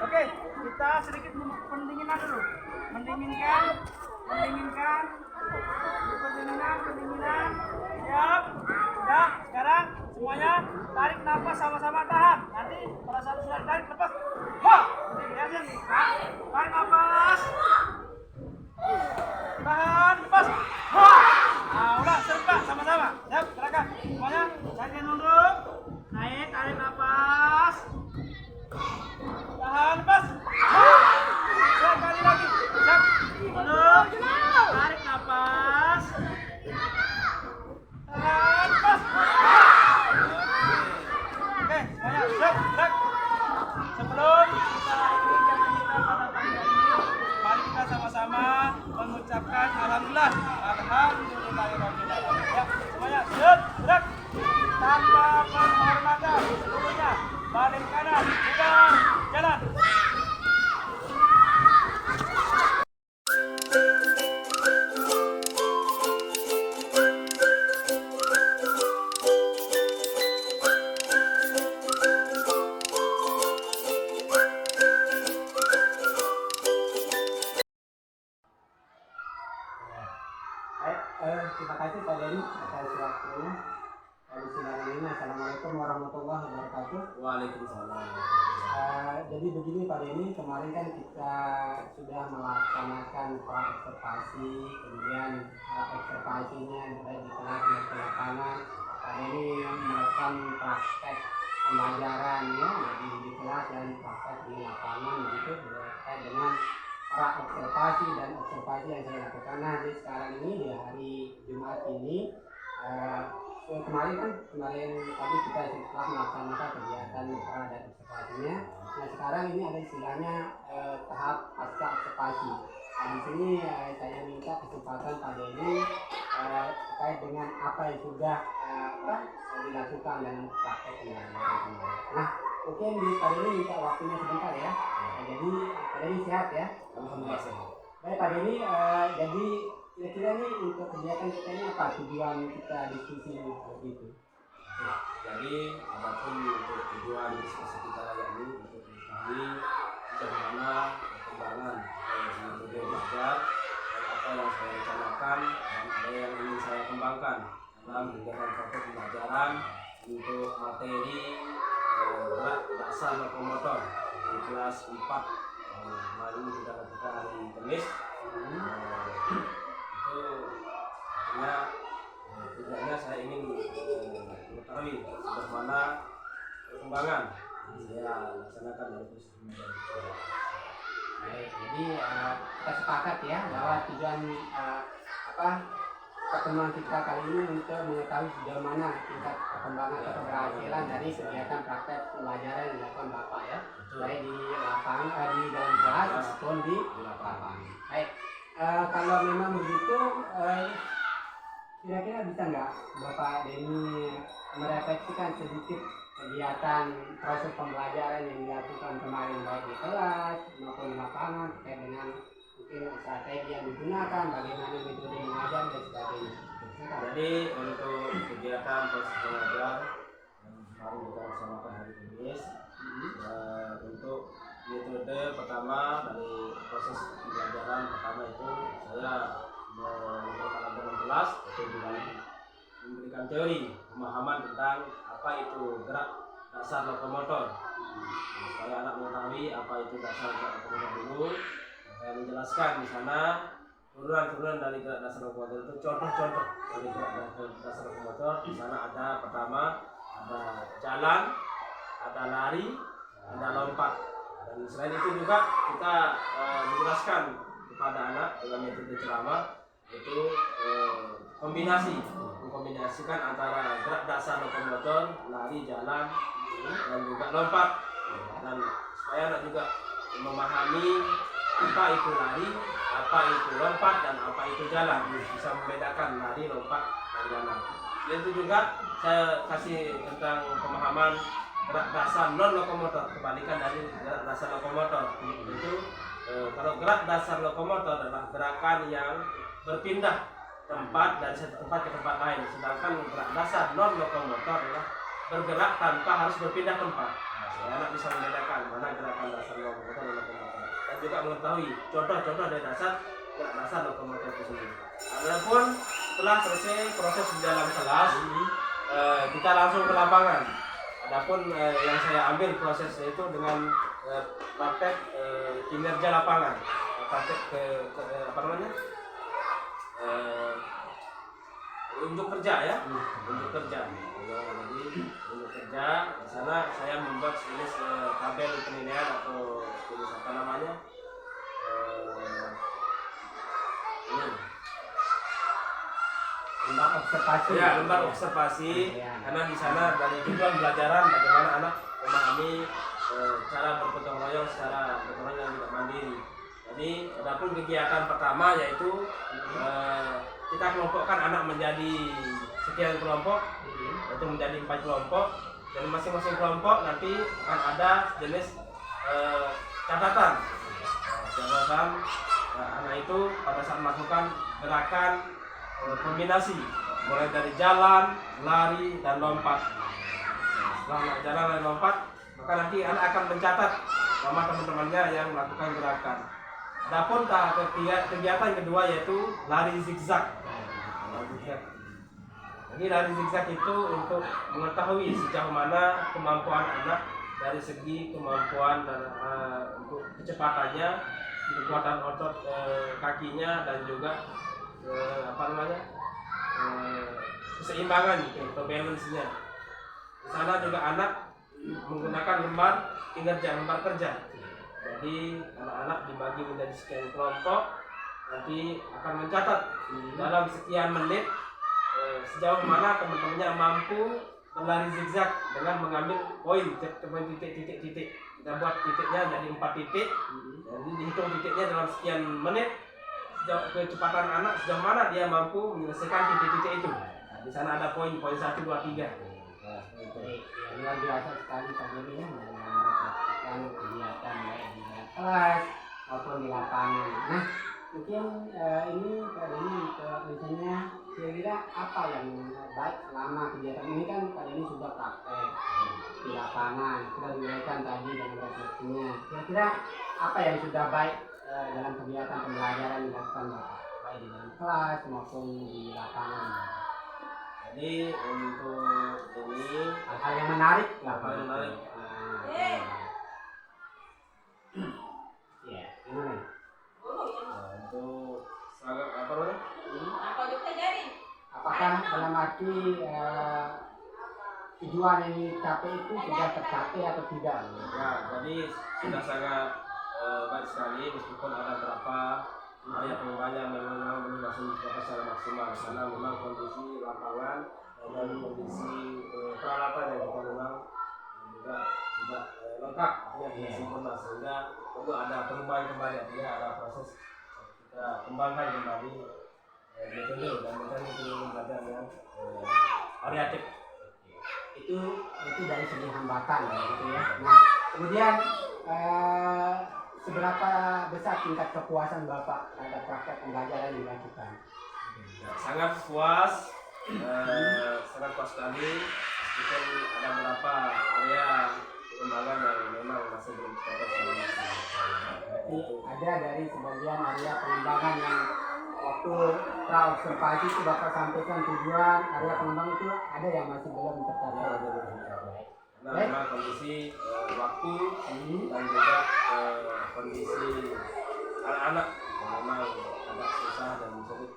Oke, kita sedikit pendinginan dulu. Pendinginan. Siap. Sudah, sekarang semuanya tarik nafas sama-sama, tahan. Nanti pada saat sudah ditarik lepas. Wah, lihatin. Tarik nafas. Tahan, lepas. Wah. Nah, udah serta sama-sama. Siap, silakan. Semuanya cari nunduk. Naik, tarik nafas. Tahan, lepas. Sekali lagi. Siap. Nunduk. Tarik nafas. Tahan, lepas. Oke, semuanya siap, gerak. Sebelum kita akhiri kegiatan kita pada pagi hari ini, mari kita sama-sama mengucapkan alhamdulillah, alhamdulillahirabbil alamin. Ya, semuanya siap, gerak. Tanpa penghormatan seluruhnya. Balik kanan, bubar, jalan. Terima kasih Pak Denny atas waktunya. Assalamualaikum warahmatullahi wabarakatuh. Waalaikumsalam. Jadi begini Pak Denny, kemarin kan kita sudah melaksanakan observasi, kemudian observasinya baik di kelas dan di lapangan. Pak Denny melakukan praktek pembelajaran ya, jadi di kelas dan praktek di lapangan begitu berkait dengan observasi dan observasi yang saya lakukan. Nah, jadi sekarang ini di hari Jumat ini kemarin tadi kita setelah melaksanakan kegiatan dan observasinya. Nah, sekarang ini ada istilahnya tahap pasca observasi. Nah, di sini saya minta kesempatan Pak Denny terkait dengan apa yang sudah dilakukan dalam praktek pembelajaran. Nah, oke, Pak Denny minta waktunya sebentar ya. Nah, jadi Pak Denny sehat ya. Alhamdulillah sehat. Baik Pak Denny, jadi kira-kira nih untuk kegiatan kita ini apa tujuan kita diskusi seperti itu? Jadi apapun untuk tujuan diskusi kita yakni untuk mengetahui bagaimana perkembangan metode belajar, apa yang saya rencanakan dan apa yang ingin saya kembangkan dalam kegiatan praktek pembelajaran untuk materi gerak dasar lokomotor di kelas 4. Kemarin ini sudah kita hari Kamis. Itu artinya tujuannya saya ingin mengetahui bagaimana perkembangan Saya laksanakan dari posisi meja. Baik, jadi kita sepakat ya bahwa tujuan apa pertemuan kita kali ini untuk mengetahui sejauh mana tingkat perkembangan atau keberhasilan dari kegiatan praktek pembelajaran yang dilakukan Bapak ya, baik di lapangan, di dalam kelas maupun di lapangan. Baik, kalau memang begitu, kira-kira bisa nggak Bapak Denny merefleksikan sedikit kegiatan proses pembelajaran yang dilakukan kemarin baik di kelas maupun di lapangan terkait dengan mungkin strategi yang digunakan, bagaimana metode mengajar dan sebagainya. Jadi untuk kegiatan proses belajar yang kemarin kita laksanakan hari Kamis, untuk metode pertama dari proses pembelajaran pertama itu saya mengumpulkan dalam kelas untuk memberikan teori pemahaman tentang apa itu gerak dasar lokomotor. Supaya anak mengetahui apa itu dasar gerak lokomotor dulu. Saya menjelaskan di sana turunan-turunan dari gerak dasar lokomotor itu contoh-contoh dari gerak dasar lokomotor. Di sana ada pertama ada jalan, ada lari, ada lompat. Dan selain itu juga kita menjelaskan kepada anak dengan metode ceramah itu mengkombinasikan antara gerak dasar lokomotor, lari, jalan, dan juga lompat. Dan supaya anak juga memahami apa itu lari, apa itu lompat, dan apa itu jalan. Bisa membedakan lari, lompat, dan jalan. Dan itu juga saya kasih tentang pemahaman gerak dasar non lokomotor, kebalikan dari gerak dasar lokomotor. Itu kalau gerak dasar lokomotor adalah gerakan yang berpindah tempat dari satu tempat ke tempat lain, sedangkan gerak dasar non lokomotor adalah bergerak tanpa harus berpindah tempat. Nah, anak bisa membedakan mana gerakan dasar lokomotor dan lokomotor, dan juga mengetahui contoh-contoh dari gerak dasar lokomotor itu sendiri. Adapun setelah selesai proses di dalam kelas, kita langsung ke lapangan. Adapun yang saya ambil prosesnya itu dengan praktek kinerja lapangan, praktek apa namanya? Unjuk kerja ya, unjuk kerja. Jadi unjuk kerja di sana saya membuat sejenis tabel penilaian atau sejenis apa namanya? Ini lembar observasi. ya, lembar observasi. Karena di sana dari tujuan pelajaran bagaimana anak memahami cara bergotong royong secara gotong royong yang tidak mandiri. Jadi adapun kegiatan pertama yaitu kita kelompokkan anak menjadi sekian kelompok, yaitu menjadi 4 kelompok, dan masing-masing kelompok nanti akan ada jenis catatan. Anak itu pada saat melakukan gerakan kombinasi mulai dari jalan, lari, dan lompat. Setelah jalan dan lompat, maka nanti anak akan mencatat nama teman-temannya yang melakukan gerakan. Adapun kegiatan kedua yaitu lari zigzag. Jadi lari zigzag itu untuk mengetahui sejauh mana kemampuan anak dari segi kemampuan dan untuk kecepatannya, kekuatan otot kakinya, dan juga keseimbangan atau balance-nya. Di sana juga anak menggunakan lembar kerja. Jadi anak-anak dibagi menjadi sekian kelompok, nanti akan mencatat dalam sekian menit sejauh mana teman-temannya mampu berlari zigzag dengan mengambil poin titik-titik. Kita buat titiknya jadi 4 titik. Jadi dihitung titiknya dalam sekian menit, kecepatan anak sejauh mana dia mampu menyelesaikan titik-titik itu. Nah, di sana ada poin 1, 2, 3. Luar biasa sekali Pak Denny ya, merefleksikan kegiatan baik di dalam kelas maupun di lapangan. Nah, mungkin ini Pak Denny misalnya kira-kira apa yang baik selama kegiatan ini, kan Pak Denny sudah praktek di lapangan, sudah diuraikan tadi dengan refleksinya. Kira-kira apa yang sudah baik dalam kegiatan pembelajaran dilakukan Bapak, baik di dalam kelas maupun di lapangan? Jadi untuk ini Hal-hal yang menarik lah Pak. hal yang menarik. Ya, gimana? Untuk apa namanya? Apakah dalam arti tujuan yang dicapai itu sudah tercapai atau tidak? Ya, jadi sudah sangat baik sekali meskipun ada beberapa area pengembangan yang memang belum masuk secara maksimal karena memang kondisi lapangan dan kondisi peralatan yang kita memang juga tidak lengkap artinya tidak sempurna sehingga perlu ada perubahan kembali artinya ada proses kita kembangkan kembali metode dan metode belajar yang variatif. Itu dari segi hambatan gitu ya. Nah, kemudian seberapa besar tingkat kepuasan Bapak terhadap praktek pembelajaran yang dilakukan? Sangat puas, sangat puas sekali meskipun ada beberapa area pengembangan yang memang masih belum tercapai secara maksimal. Berarti ada dari sebagian area pengembangan yang waktu pra-observasi itu Bapak sampaikan tujuan area pengembang itu ada yang masih belum tercapai. Karena memang kondisi waktu dan juga kondisi anak-anak yang memang agak susah dan sulit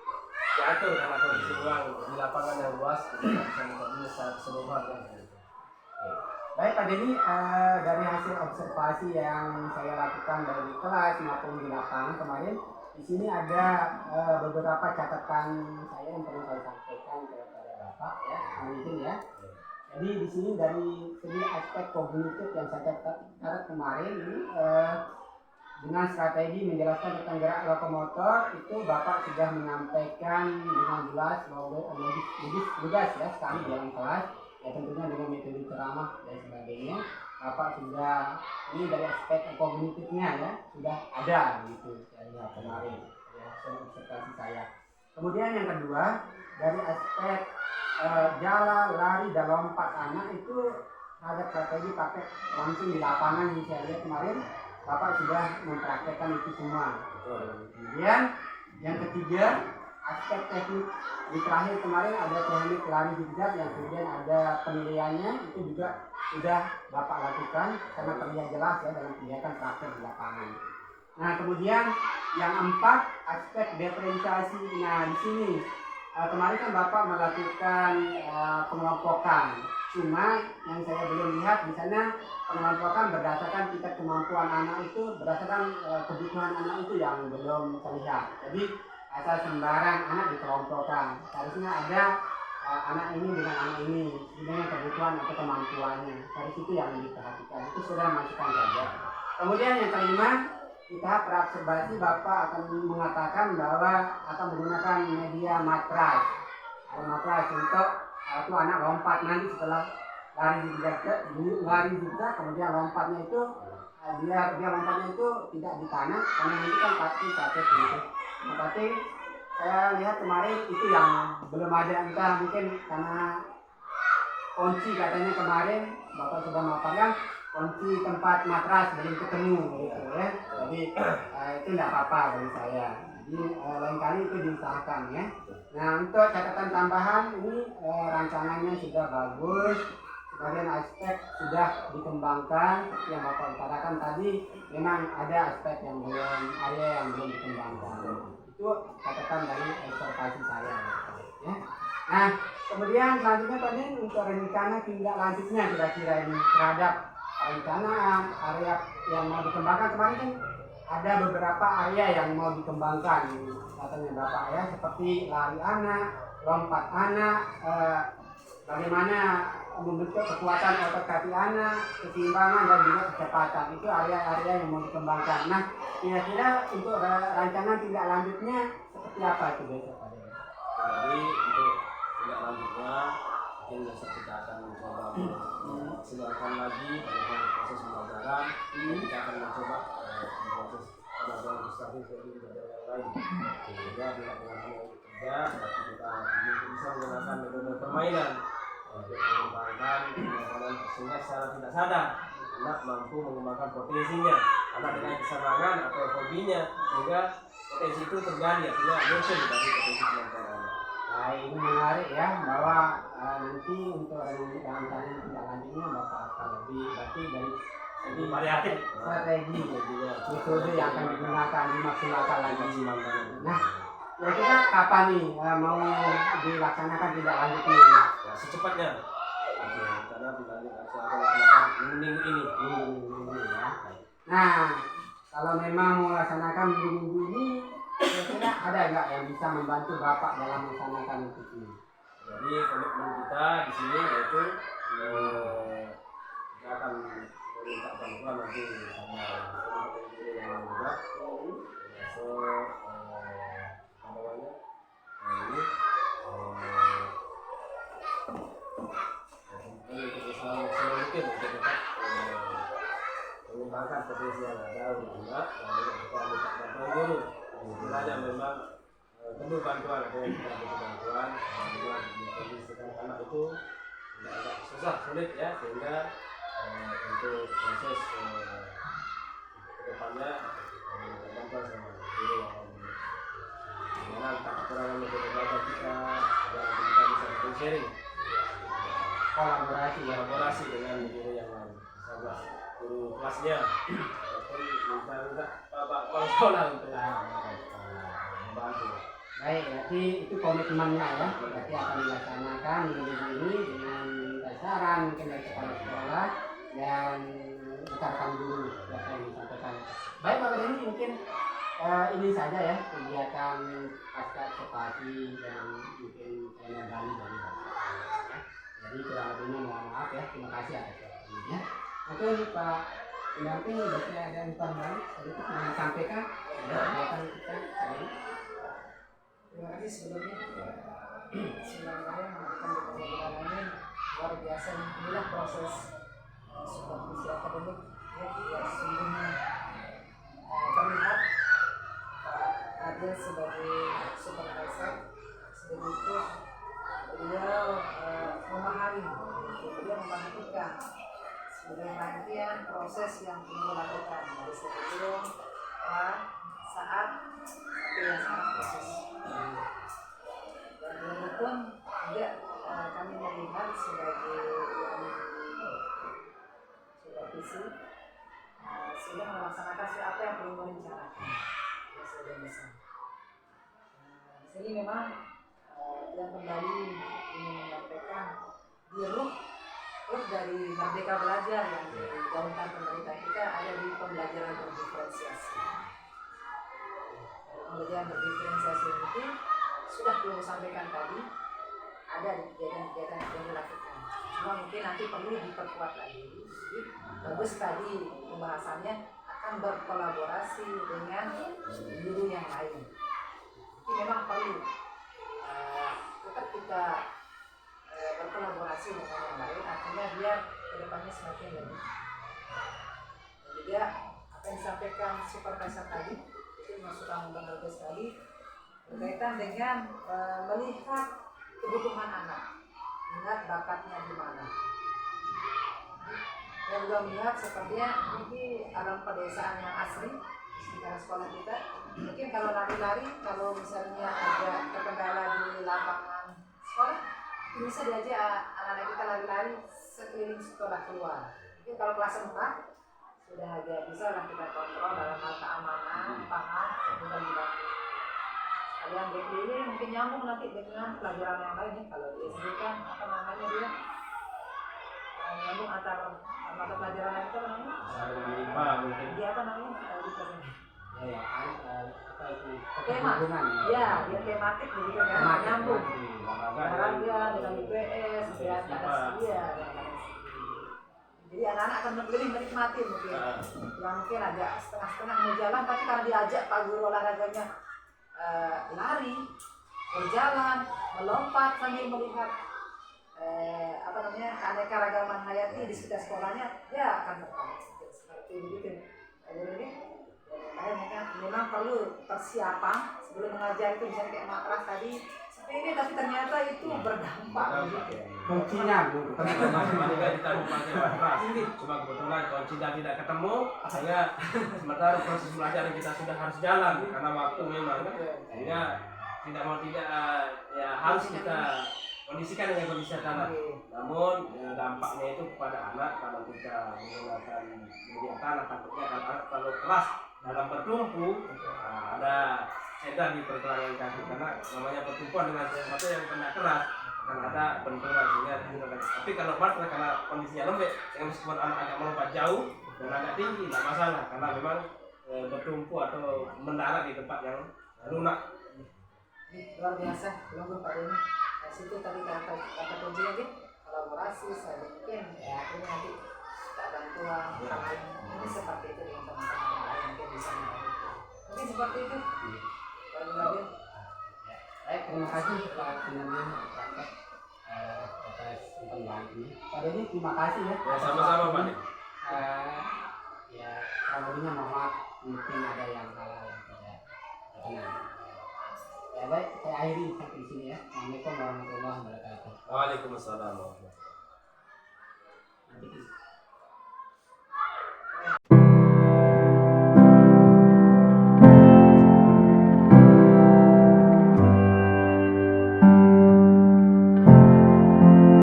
diatur karena kondisi uang di lapangan yang luas kita tidak bisa mengkoordinasi secara keseluruhan. Baik Pak Denny, dari hasil observasi yang saya lakukan dari kelas maupun di lapangan kemarin, di sini ada beberapa catatan saya yang perlu saya sampaikan kepada Bapak ya, mungkin ya. Jadi di sini dari segi aspek kognitif yang saya catat kemarin ini dengan strategi menjelaskan tentang gerak lokomotor itu Bapak sudah menyampaikan dengan jelas, lugas ya sekali dalam kelas. Ya tentunya dengan metode ceramah dan sebagainya, Bapak sudah ini dari aspek kognitifnya ya sudah ada gitu saya lihat kemarin ya observasi saya. Kemudian yang kedua dari aspek jalan, lari dan lompat anak itu ada strategi pakai langsung di lapangan yang saya lihat kemarin Bapak sudah mempraktekkan itu semua. Kemudian yang ketiga aspek teknik di terakhir kemarin ada teknik lari zigzag yang kemudian ada penilaiannya itu juga sudah Bapak lakukan karena terlihat jelas ya dalam kegiatan praktek di lapangan. Nah kemudian yang empat aspek diferensiasi. Nah di sini kemarin kan Bapak melakukan pengelompokan. Cuma yang saya belum lihat di sana pengelompokan berdasarkan tingkat kemampuan anak itu berdasarkan kebutuhan anak itu yang belum terlihat. Jadi asal sembarang anak dikelompokkan. Harusnya ada anak ini dengan anak ini dengan kebutuhan atau kemampuannya. Dari situ yang diperhatikan. Itu sudah masukkan saja. Kemudian yang kelima, kita praobservasi Bapak akan mengatakan bahwa akan menggunakan media matras. Ada matras untuk waktu anak lompat nanti setelah lari zigzag kemudian lompatnya itu dia lompatnya itu tidak di tanah karena nanti kan pasti capek gitu. Nah, tapi saya lihat kemarin itu yang belum ada, entah mungkin karena kunci katanya kemarin Bapak sudah memaparkan kunci tempat matras belum ketemu gitu ya. Jadi itu tidak apa-apa bagi saya. Jadi lain kali itu diusahakan ya. Nah untuk catatan tambahan ini rancangannya sudah bagus. Sebagian aspek sudah dikembangkan yang Bapak utarakan tadi memang ada aspek yang belum, area yang belum dikembangkan. Itu catatan dari observasi saya ya. Nah kemudian selanjutnya tadi untuk rencana tindak lanjutnya kira-kira ini terhadap perencanaan area yang mau dikembangkan. Kemarin kan ada beberapa area yang mau dikembangkan katanya Bapak ya, seperti lari anak, lompat anak, bagaimana membentuk kekuatan otot kaki anak, keseimbangan dan juga kecepatan. Itu area-area yang mau dikembangkan. Nah kira-kira untuk rancangan tindak lanjutnya seperti apa itu besok Pak Dewa? Jadi untuk tindak lanjutnya mungkin besok kita akan mencoba memaksimalkan lagi dalam proses pembelajaran. Kita akan mencoba proses pembelajaran ilustasi seperti pembelajaran yang lain. Sehingga tidak dengan hanya untuk kerja, tapi kita bisa menggunakan metode permainan untuk mengembangkan kemampuan sehingga secara tidak sadar anak mampu mengembangkan potensinya, anak dengan kesenangan atau hobinya sehingga potensi itu tergali artinya nurture dari potensi kemampuan anak. Nah ini menarik ya bahwa nanti untuk rancangan tindak lanjutnya Bapak akan lebih berarti dari Jadi variatif. strategi Jadinya metode yang akan digunakan dimaksimalkan lagi. dimaksimalkan. Nah kira-kira kapan nih mau dilaksanakan tindak lanjutnya? Ya, secepatnya. Karena agar dilanjut akan laksanakan minggu ini. Minggu ya. Nah, kalau memang mau laksanakan minggu ini, kira-kira ada nggak yang bisa membantu Bapak dalam melaksanakan itu ini? Jadi komitmen kita di sini yaitu kita akan meminta bantuan nanti sama teman-teman guru yang lain juga. Termasuk apa namanya ini untuk usaha maksimal mungkin untuk tetap mengembangkan potensi yang ada untuk juga dan juga kita minta bantuan guru. Istilahnya memang perlu bantuan, ada yang kita butuh bantuan dan juga dikondisikan anak itu agak susah sulit ya, sehingga untuk proses kedepannya minta bantuan sama guru yang lain. Gimana tak kekurangan metode belajar kita agar kita bisa sharing, kolaborasi dengan guru yang lain, sama guru kelasnya ataupun minta bapak kepala sekolah untuk membantu. Baik, berarti itu komitmennya ya. Berarti akan dilaksanakan minggu ini dengan saran mungkin dari kepala sekolah dan rekan guru yang saya disampaikan. Baik Pak Kadin, mungkin ini saja ya kegiatan pasca observasi yang mungkin saya gali dari Bapak. Ya. Jadi kurang lebihnya mohon maaf ya. Terima kasih atas waktunya. Ya. Mungkin Pak pendamping bisa ada informasi sedikit yang disampaikan kegiatan kita hari ini. Terima kasih sebelumnya. Bismillahirrahmanirrahim. Luar biasa, inilah proses supervisi akademik yang sebelumnya terlihat Pak Adil sebagai supervisor, sebegitu beliau memahami, beliau memperhatikan sebagai bagian proses yang beliau lakukan dari sebelum, saat, sampai saat proses. Dan beliau pun juga kami melihat sebagai yang supervisi sudah melaksanakan apa yang belum merencanakan sudah besar. Di sini memang yang kembali ingin menyampaikan di ruh dari Merdeka Belajar yang digaungkan pemerintah kita ada di pembelajaran berdiferensiasi. Pembelajaran berdiferensiasi itu sudah belum sampaikan tadi, ada di kegiatan-kegiatan yang dilakukan. Cuma mungkin nanti perlu diperkuat lagi. Jadi bagus tadi pembahasannya akan berkolaborasi dengan guru yang lain. Jadi memang perlu tetap kita berkolaborasi dengan yang lain, artinya biar kedepannya semakin lebih. Dan juga apa yang disampaikan supervisor tadi itu masukan berharga sekali berkaitan dengan melihat kebutuhan anak, melihat bakatnya di mana. Dan juga melihat sepertinya ini alam pedesaan yang asli di sekitar sekolah kita. Mungkin kalau lari-lari, kalau misalnya ada terkendala di lapangan sekolah, bisa diajak anak-anak kita lari-lari sekeliling sekolah keluar. Mungkin kalau kelas 4 sudah agak bisa lah kita kontrol dalam hal keamanan, pangan, dan dibantu. Kalian berkeliling mungkin nyambung nanti dengan pelajaran yang lain ya. Kalau dia sebutkan apa namanya dia nyambung antar mata pelajaran lain itu apa namanya? IPA mungkin. Dia apa namanya? Apa itu? Tema. Ya, dia tematik begitu kan. Nyambung. Olahraga dengan IPS, dia dia. Jadi anak-anak akan lebih menikmati mungkin. Yang mungkin agak setengah-setengah mau jalan, tapi karena diajak Pak Guru olahraganya lari, berjalan, melompat sambil melihat apa namanya keanekaragaman hayati di sekitar sekolahnya, dia akan tertarik seperti begitu. Jadi memang perlu persiapan sebelum mengajar itu, misalnya kayak matras tadi seperti ini, tapi ternyata itu berdampak begitu. Kuncinya Bu. Juga ditanggung pakai matras. Cuma kebetulan kuncinya tidak ketemu, sehingga sementara proses belajar kita sudah harus jalan karena waktu memang. Sehingga tidak mau tidak ya harus kita kondisikan dengan kondisi anak. Namun dampaknya itu kepada anak kalau kita menggunakan media tanah, takutnya anak kalau kelas dalam bertumpu ada cedera di pergelangan kaki karena namanya pertumpuan dengan sesuatu yang benda keras akan ada benturan sehingga menggunakan. Tapi kalau baterai karena kondisinya lembek, yang meskipun anak agak melompat jauh dan agak tinggi tidak masalah karena memang bertumpu atau mendarat di tempat yang lunak. Luar biasa, lugu Pak Deni. Situ tadi kata kuncinya gitu, kolaborasi, saling bikin, ya akhirnya nanti kita bantuan, orang lain. Ini seperti itu dengan teman-teman yang lain mungkin bisa membantu. Mungkin seperti itu. Kalau Nabil, Baik, terima kasih Pak Sinandin atas pembahasan ini. Pak Deni, terima kasih ya. Ya sama-sama Pak. Ya, sebelumnya mohon maaf mungkin ada yang hal-hal yang tidak berkenan. Ya baik, saya akhiri sampai di sini ya. Assalamualaikum warahmatullahi wabarakatuh. Waalaikumsalam warahmatullahi wabarakatuh. Nanti